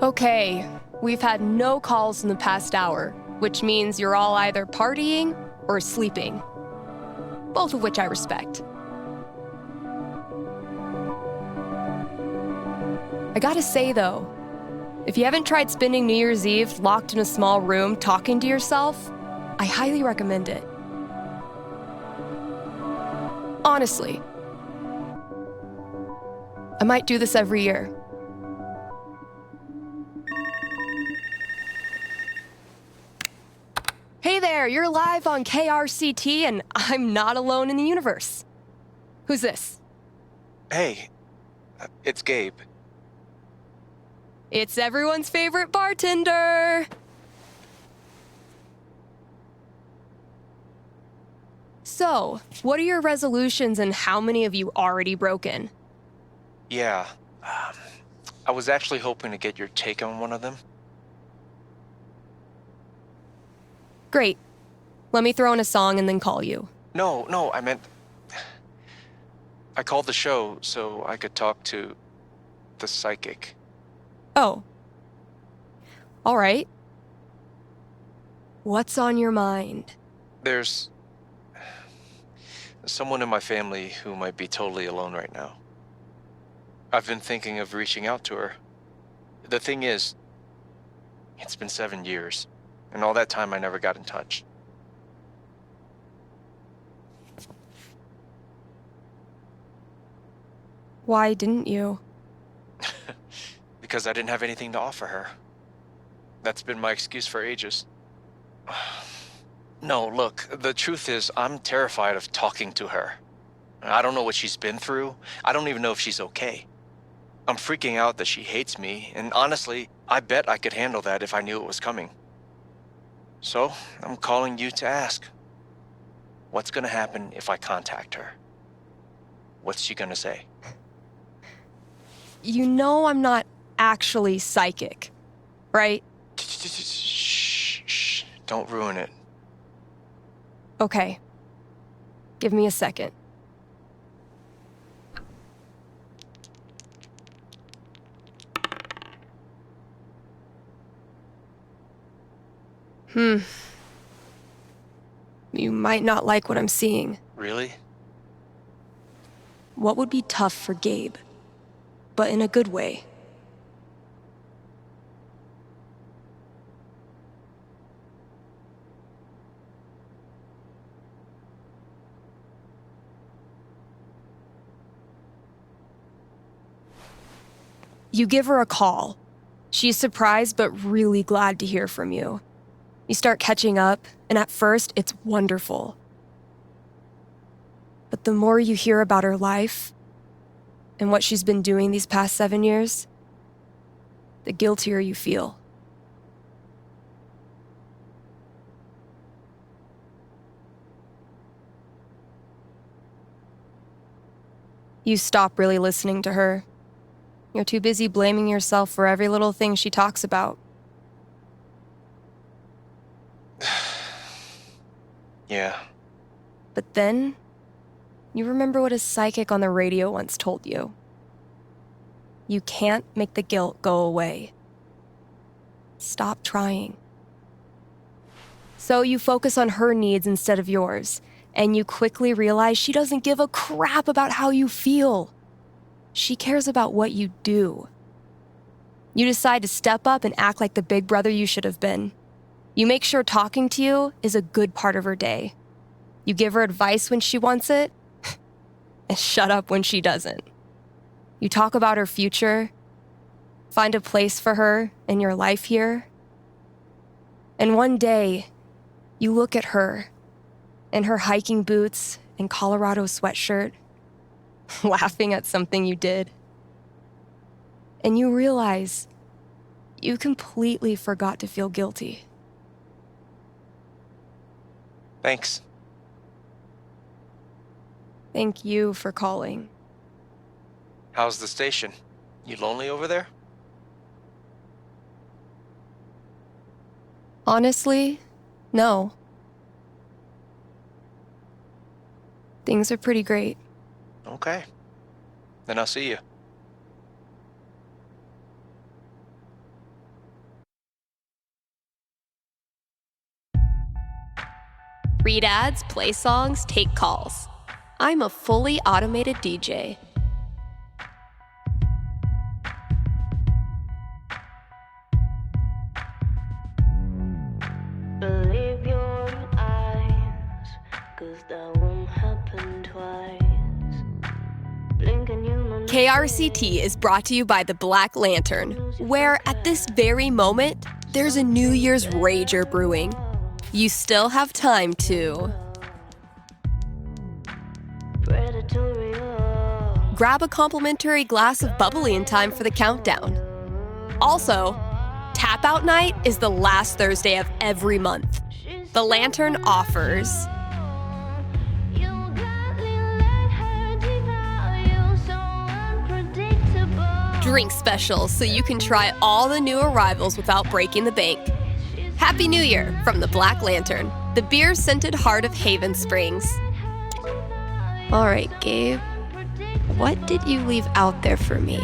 Okay, we've had no calls in the past hour, which means you're all either partying or sleeping. Both of which I respect. I gotta say though, if you haven't tried spending New Year's Eve locked in a small room talking to yourself, I highly recommend it. Honestly. I might do this every year. Hey there, you're live on KRCT and I'm not alone in the universe. Who's this? Hey, it's Gabe. It's everyone's favorite bartender. So, what are your resolutions and how many have you already broken? Yeah, I was actually hoping to get your take on one of them. Great. Let me throw in a song and then call you. No, I meant... I called the show so I could talk to the psychic. Oh. All right. What's on your mind? There's someone in my family who might be totally alone right now. I've been thinking of reaching out to her. The thing is, it's been 7 years, and all that time I never got in touch. Why didn't you? Because I didn't have anything to offer her. That's been my excuse for ages. No, look, the truth is, I'm terrified of talking to her. I don't know what she's been through. I don't even know if she's okay. I'm freaking out that she hates me, and honestly, I bet I could handle that if I knew it was coming. So, I'm calling you to ask. What's gonna happen if I contact her? What's she gonna say? You know I'm not actually psychic, right? Shh, don't ruin it. Okay. Give me a second. You might not like what I'm seeing. Really? What would be tough for Gabe, but in a good way? You give her a call. She's surprised but really glad to hear from you. You start catching up, and at first, it's wonderful. But the more you hear about her life and what she's been doing these past 7 years, the guiltier you feel. You stop really listening to her. You're too busy blaming yourself for every little thing she talks about. Yeah. But then, you remember what a psychic on the radio once told you. You can't make the guilt go away. Stop trying. So you focus on her needs instead of yours, and you quickly realize she doesn't give a crap about how you feel. She cares about what you do. You decide to step up and act like the big brother you should have been. You make sure talking to you is a good part of her day. You give her advice when she wants it, and shut up when she doesn't. You talk about her future, find a place for her in your life here. And one day, you look at her in her hiking boots and Colorado sweatshirt, laughing at something you did. And you realize you completely forgot to feel guilty. Thanks. Thank you for calling. How's the station? You lonely over there? Honestly, no. Things are pretty great. Okay. Then I'll see you. Read ads, play songs, take calls. I'm a fully automated DJ. Believe your eyes, 'cause that won't happen twice. Blink and you know KRCT is brought to you by the Black Lantern, where at this very moment, there's a New Year's rager brewing. You still have time to grab a complimentary glass of bubbly in time for the countdown. Also, Tap Out Night is the last Thursday of every month. The Lantern offers drink specials so you can try all the new arrivals without breaking the bank. Happy New Year from the Black Lantern, the beer-scented heart of Haven Springs. All right, Gabe, what did you leave out there for me?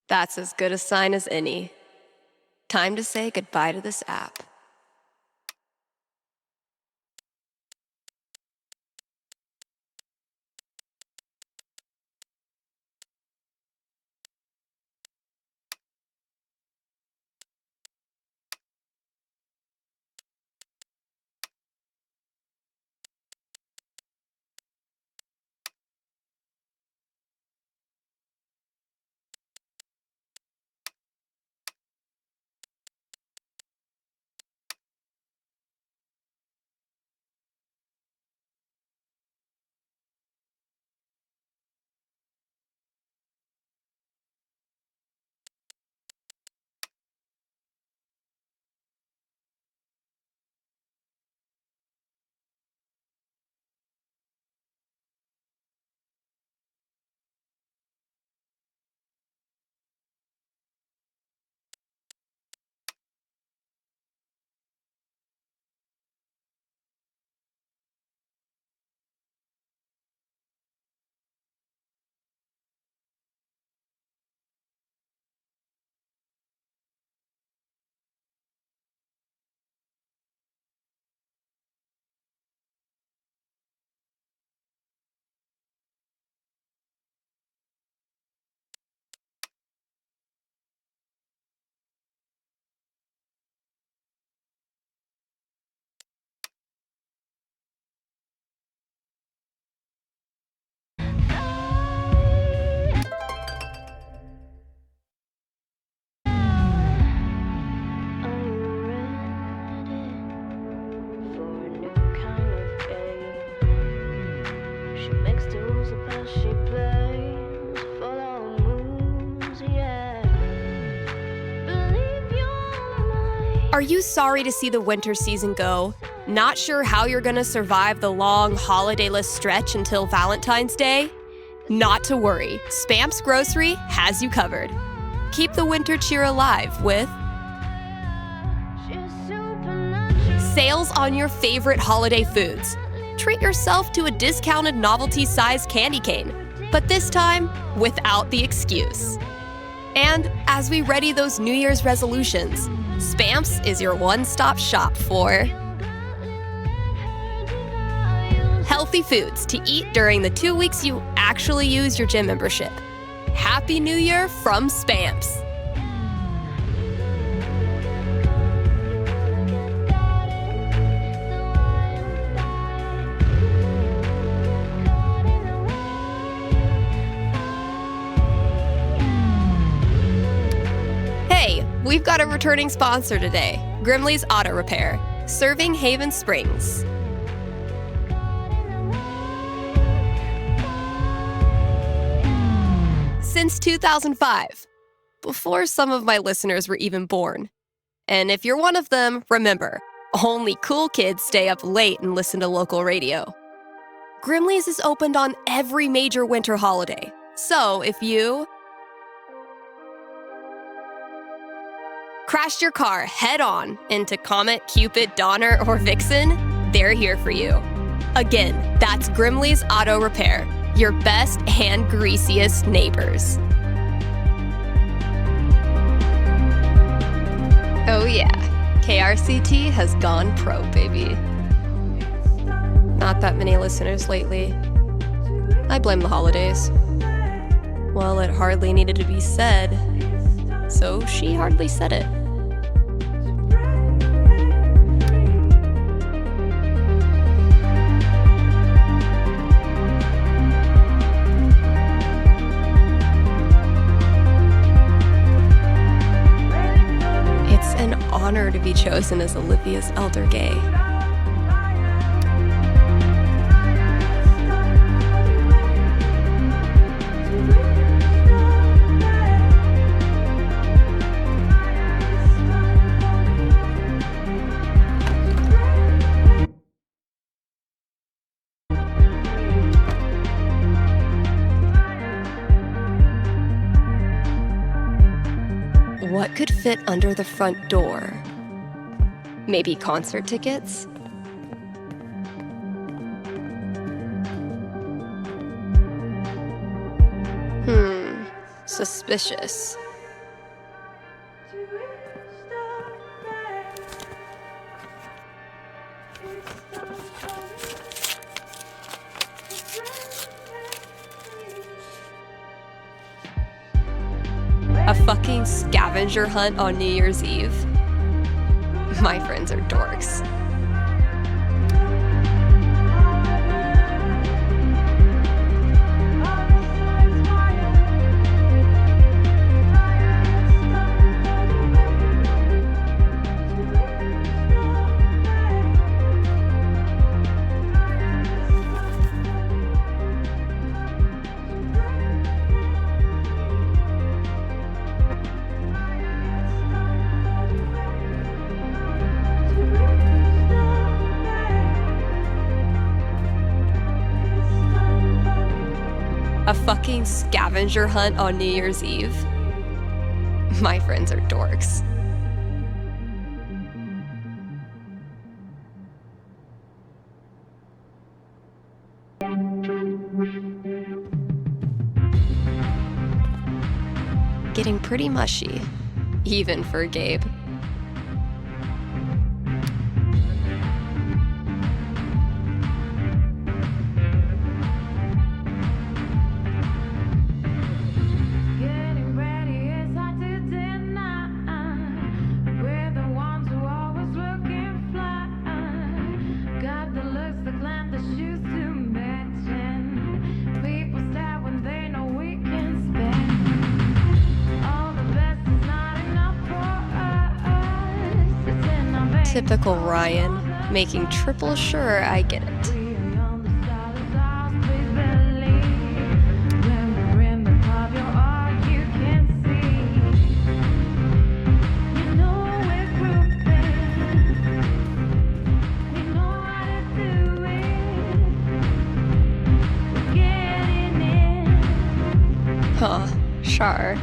That's as good a sign as any. Time to say goodbye to this app. Are you sorry to see the winter season go? Not sure how you're gonna survive the long holidayless stretch until Valentine's Day? Not to worry, Spam's Grocery has you covered. Keep the winter cheer alive with sales on your favorite holiday foods. Treat yourself to a discounted novelty-sized candy cane, but this time without the excuse. And as we ready those New Year's resolutions, Spam's is your one-stop shop for healthy foods to eat during the 2 weeks you actually use your gym membership. Happy New Year from Spam's. Hey, we've got a returning sponsor today, Grimley's Auto Repair, serving Haven Springs. Since 2005, before some of my listeners were even born. And if you're one of them, remember, only cool kids stay up late and listen to local radio. Grimley's is opened on every major winter holiday. So if you crashed your car head-on into Comet, Cupid, Donner, or Vixen, they're here for you. Again, that's Grimley's Auto Repair, your best and greasiest neighbors. Oh yeah, KRCT has gone pro, baby. Not that many listeners lately. I blame the holidays. Well, it hardly needed to be said, so she hardly said it. It's an honor to be chosen as Olivia's elder gay. What could fit under the front door? Maybe concert tickets? Suspicious. A fucking scavenger hunt on New Year's Eve? My friends are dorks. A fucking scavenger hunt on New Year's Eve? My friends are dorks. Getting pretty mushy, even for Gabe. Typical Ryan, making triple sure I get it. Huh, sure.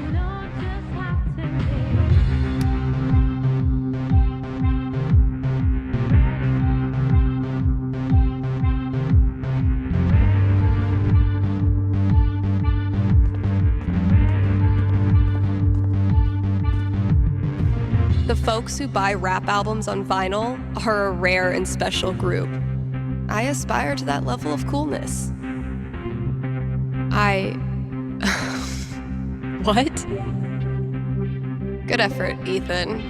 The folks who buy rap albums on vinyl are a rare and special group. I aspire to that level of coolness. What? Good effort, Ethan.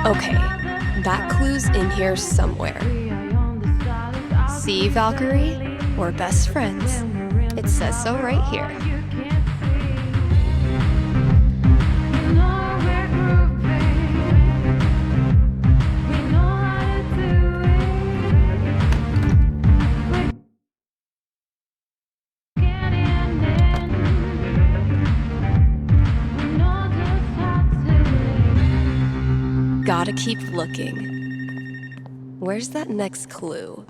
Okay, that clue's in here somewhere. See, Valkyrie? We're best friends. It says so right here. Gotta keep looking. Where's that next clue?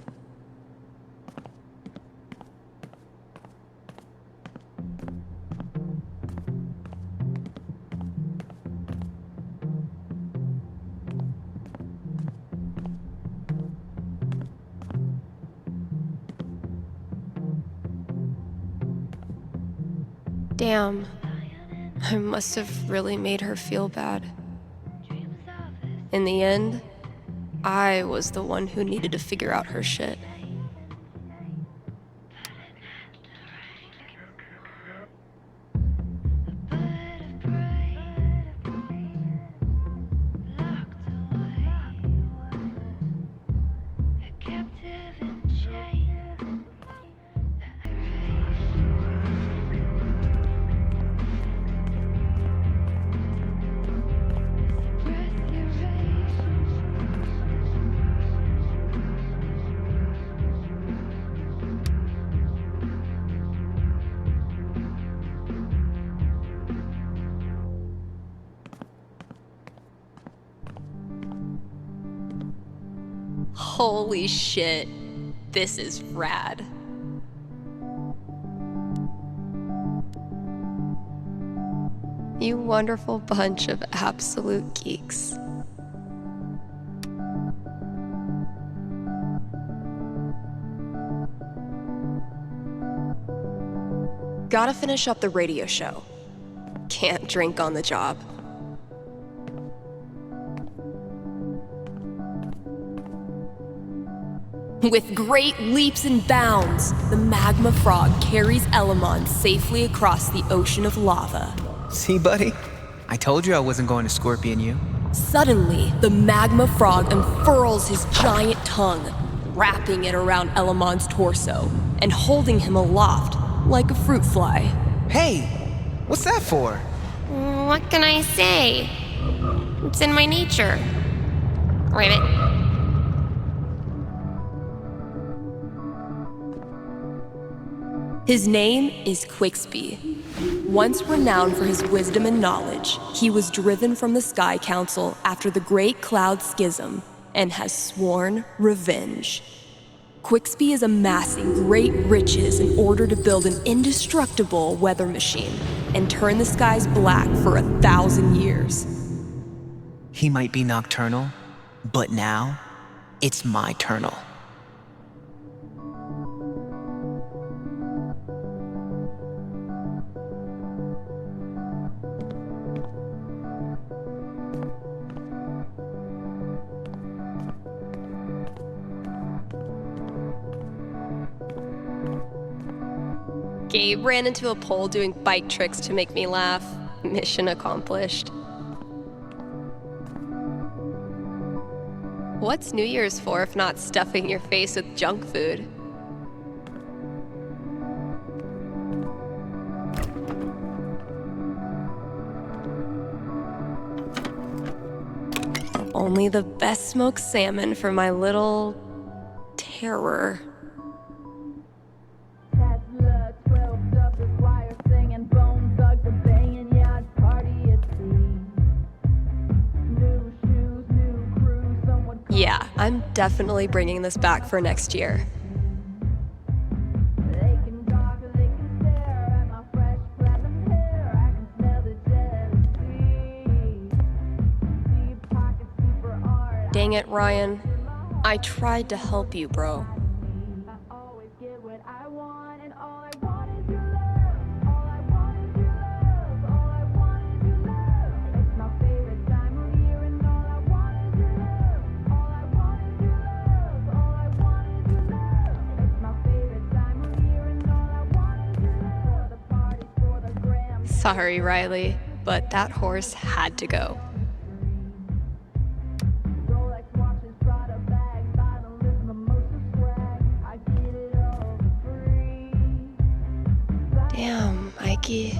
Damn. I must have really made her feel bad. In the end, I was the one who needed to figure out her shit. Holy shit, this is rad. You wonderful bunch of absolute geeks. Gotta finish up the radio show. Can't drink on the job. With great leaps and bounds, the magma frog carries Elamon safely across the ocean of lava. See, buddy? I told you I wasn't going to scorpion you. Suddenly, the magma frog unfurls his giant tongue, wrapping it around Elamon's torso and holding him aloft like a fruit fly. Hey, what's that for? What can I say? It's in my nature. Ribbit. His name is Quixby. Once renowned for his wisdom and knowledge, he was driven from the Sky Council after the Great Cloud Schism and has sworn revenge. Quixby is amassing great riches in order to build an indestructible weather machine and turn the skies black for 1,000 years. He might be nocturnal, but now it's my turnal. Gabe ran into a pole doing bike tricks to make me laugh. Mission accomplished. What's New Year's for if not stuffing your face with junk food? Only the best smoked salmon for my little terror. Yeah, I'm definitely bringing this back for next year. Dang it, Ryan. I tried to help you, bro. Sorry, Riley, but that horse had to go. Damn, Mikey.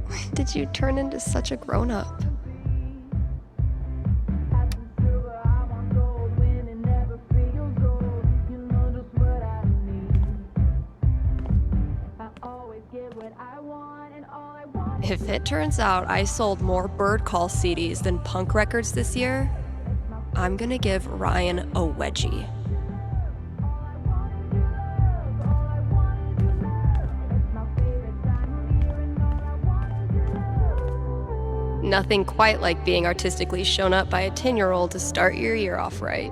When did you turn into such a grown-up? If it turns out I sold more Bird Call CDs than punk records this year, I'm gonna give Ryan a wedgie. Nothing quite like being artistically shown up by a 10-year-old to start your year off right.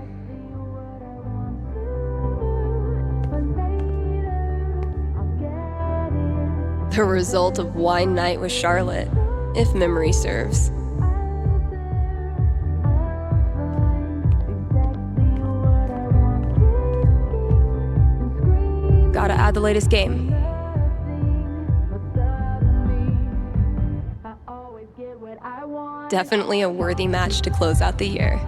The result of wine night with Charlotte, if memory serves. Gotta add the latest game. Definitely a worthy match to close out the year.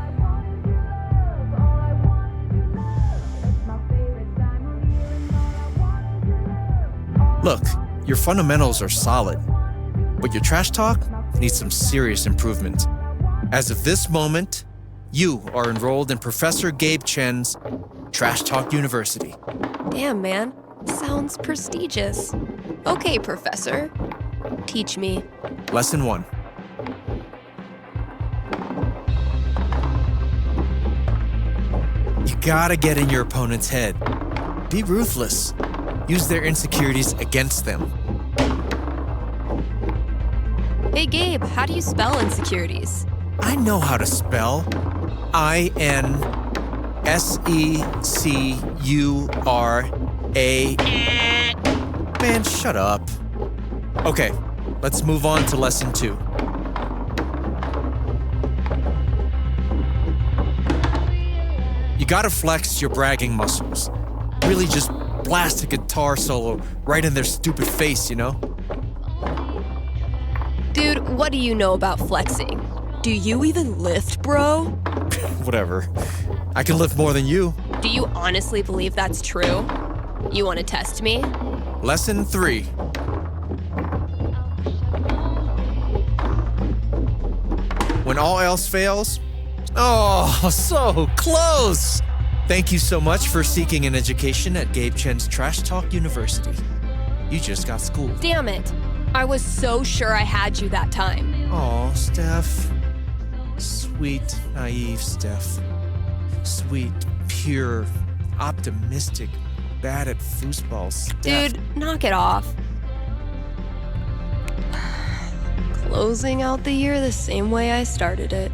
Look, your fundamentals are solid, but your trash talk needs some serious improvement. As of this moment, you are enrolled in Professor Gabe Chen's Trash Talk University. Damn, man. Sounds prestigious. Okay, Professor. Teach me. Lesson 1. You gotta get in your opponent's head. Be ruthless. Use their insecurities against them. Hey, Gabe, how do you spell insecurities? I know how to spell. I-N-S-E-C-U-R-A. Man, shut up. Okay, let's move on to lesson 2. You gotta flex your bragging muscles. Really just blast a guitar solo right in their stupid face, you know? Dude, what do you know about flexing? Do you even lift, bro? Whatever. I can lift more than you. Do you honestly believe that's true? You want to test me? Lesson 3. When all else fails, oh, so close! Thank you so much for seeking an education at Gabe Chen's Trash Talk University. You just got schooled. Damn it. I was so sure I had you that time. Aw, Steph. Sweet, naive Steph. Sweet, pure, optimistic, bad at foosball Steph. Dude, knock it off. Closing out the year the same way I started it.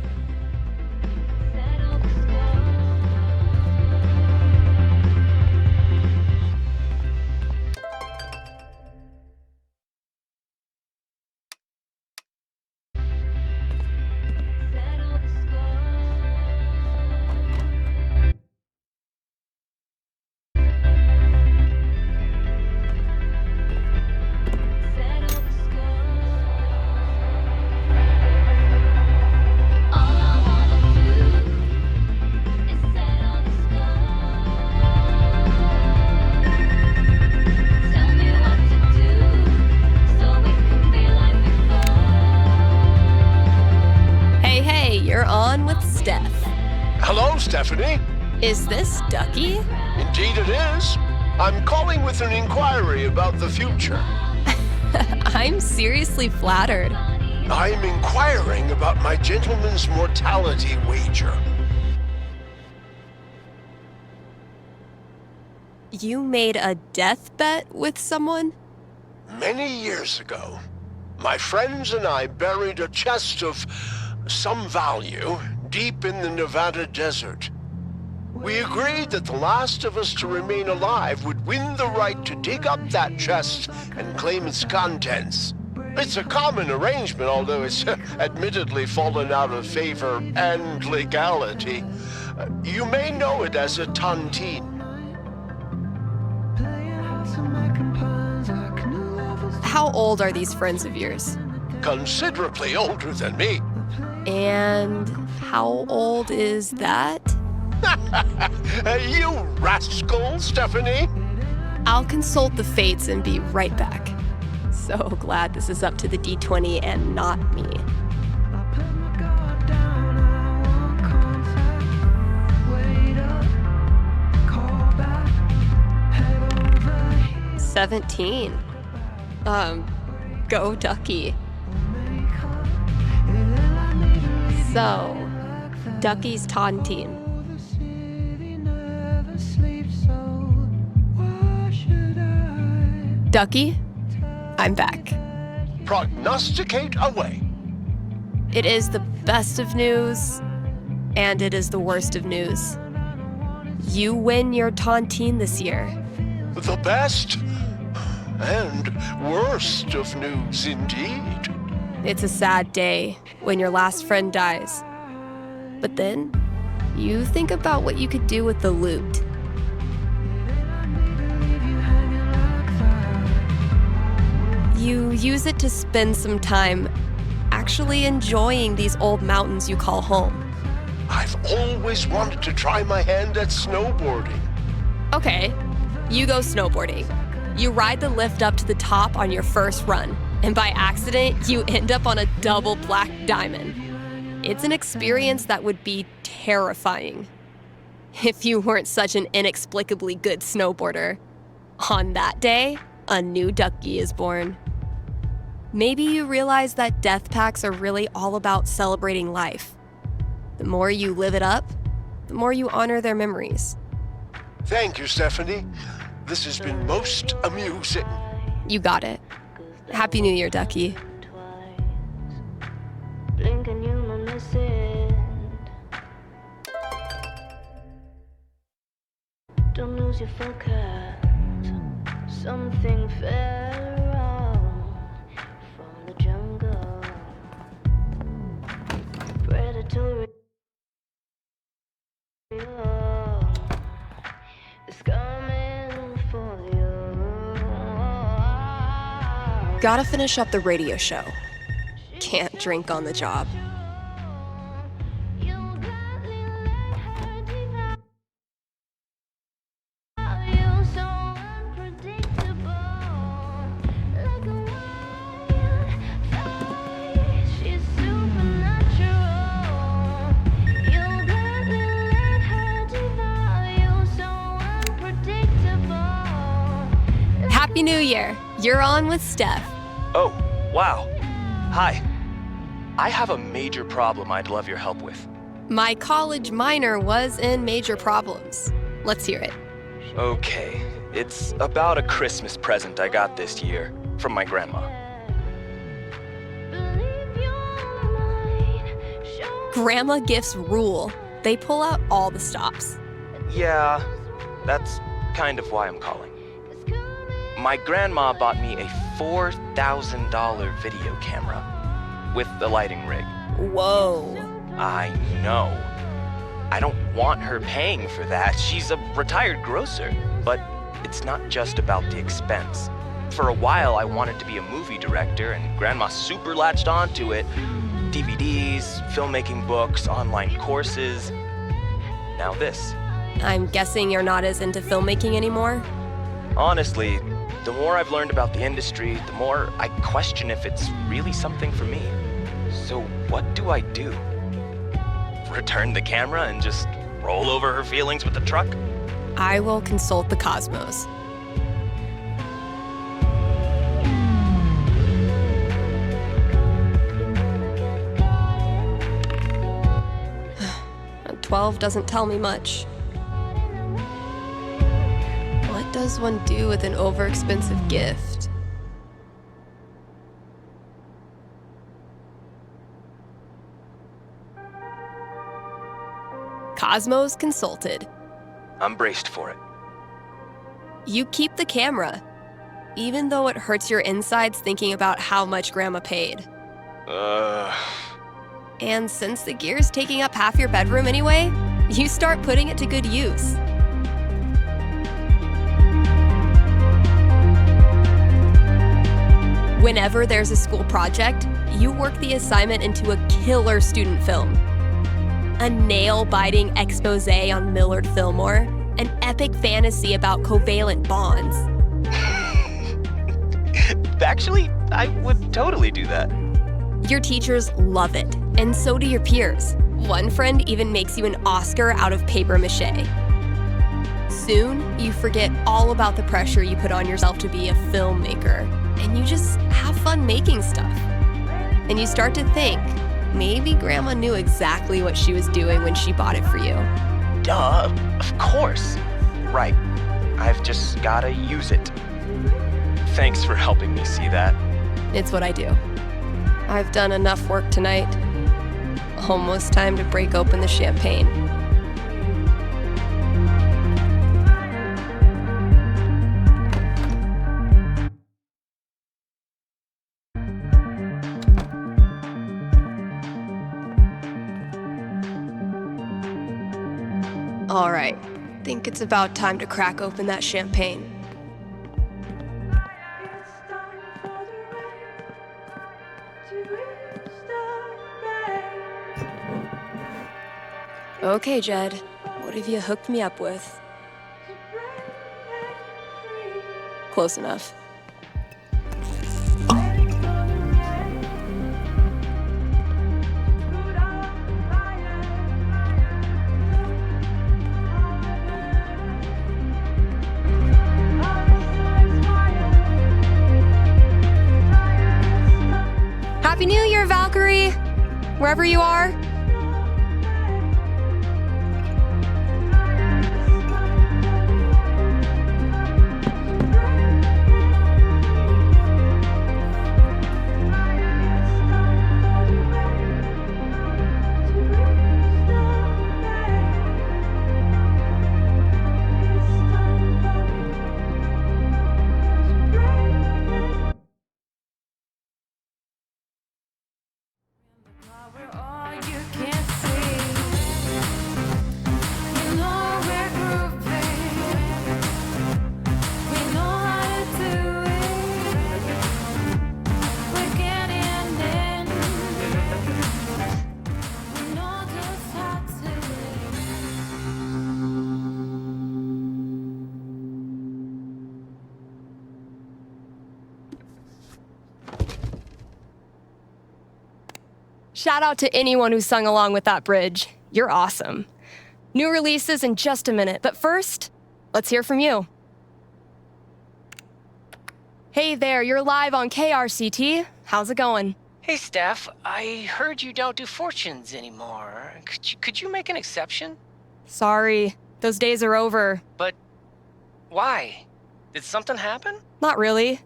Stephanie. Is this Ducky? Indeed it is. I'm calling with an inquiry about the future. I'm seriously flattered. I'm inquiring about my gentleman's mortality wager. You made a death bet with someone? Many years ago, my friends and I buried a chest of some value deep in the Nevada desert. We agreed that the last of us to remain alive would win the right to dig up that chest and claim its contents. It's a common arrangement, although it's admittedly fallen out of favor and legality. You may know it as a tontine. How old are these friends of yours? Considerably older than me. And how old is that? You rascal, Stephanie! I'll consult the fates and be right back. So glad this is up to the D20 and not me. 17. Go Ducky. So, Ducky's tontine. Ducky, I'm back. Prognosticate away. It is the best of news, and it is the worst of news. You win your tontine this year. The best and worst of news indeed. It's a sad day when your last friend dies. But then, you think about what you could do with the loot. You use it to spend some time actually enjoying these old mountains you call home. I've always wanted to try my hand at snowboarding. Okay, you go snowboarding. You ride the lift up to the top on your first run, and by accident, you end up on a double black diamond. It's an experience that would be terrifying if you weren't such an inexplicably good snowboarder. On that day, a new Ducky is born. Maybe you realize that death packs are really all about celebrating life. The more you live it up, the more you honor their memories. Thank you, Stephanie. This has been most amusing. You got it. Happy New Year, Ducky. Blink and you might miss it. Don't lose your focus. Something fell wrong from the jungle. Predatory. It's coming for you. Gotta finish up the radio show. Can't drink on the job. Happy New Year. You're on with Steph. Oh, wow. Hi. I have a major problem I'd love your help with. My college minor was in major problems. Let's hear it. Okay, it's about a Christmas present I got this year from my grandma. Grandma gifts rule. They pull out all the stops. Yeah, that's kind of why I'm calling. My grandma bought me a $4,000 video camera with the lighting rig. Whoa. I know. I don't want her paying for that. She's a retired grocer. But it's not just about the expense. For a while, I wanted to be a movie director, and Grandma super latched onto it. DVDs, filmmaking books, online courses. Now this. I'm guessing you're not as into filmmaking anymore? Honestly, the more I've learned about the industry, the more I question if it's really something for me. So what do I do? Return the camera and just roll over her feelings with the truck? I will consult the cosmos. And 12 doesn't tell me much. What does one do with an overexpensive gift? Cosmos consulted. I'm braced for it. You keep the camera, even though it hurts your insides thinking about how much Grandma paid. And since the gear's taking up half your bedroom anyway, you start putting it to good use. Whenever there's a school project, you work the assignment into a killer student film. A nail-biting expose on Millard Fillmore, an epic fantasy about covalent bonds. Actually, I would totally do that. Your teachers love it, and so do your peers. One friend even makes you an Oscar out of paper mache. Soon, you forget all about the pressure you put on yourself to be a filmmaker, and you just have fun making stuff. And you start to think, maybe Grandma knew exactly what she was doing when she bought it for you. Duh, of course. Right. I've just gotta use it. Thanks for helping me see that. It's what I do. I've done enough work tonight. Almost time to break open the champagne. All right, think it's about time to crack open that champagne. Okay, Jed, what have you hooked me up with? Close enough. Happy New Year, Valkyrie! Wherever you are. Shout out to anyone who sung along with that bridge. You're awesome. New releases in just a minute, but first, let's hear from you. Hey there, you're live on KRCT. How's it going? Hey, Steph. I heard you don't do fortunes anymore. Could you make an exception? Sorry, those days are over. But why? Did something happen? Not really.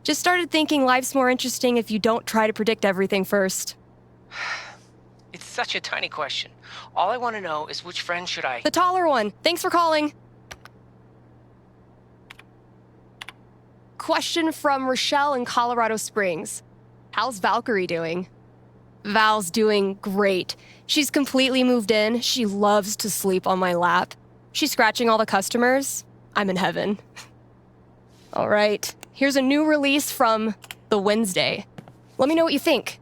Just started thinking life's more interesting if you don't try to predict everything first. It's such a tiny question. All I want to know is which friend should I... The taller one. Thanks for calling. Question from Rochelle in Colorado Springs. How's Valkyrie doing? Val's doing great. She's completely moved in. She loves to sleep on my lap. She's scratching all the customers. I'm in heaven. All right, here's a new release from The Wednesday. Let me know what you think.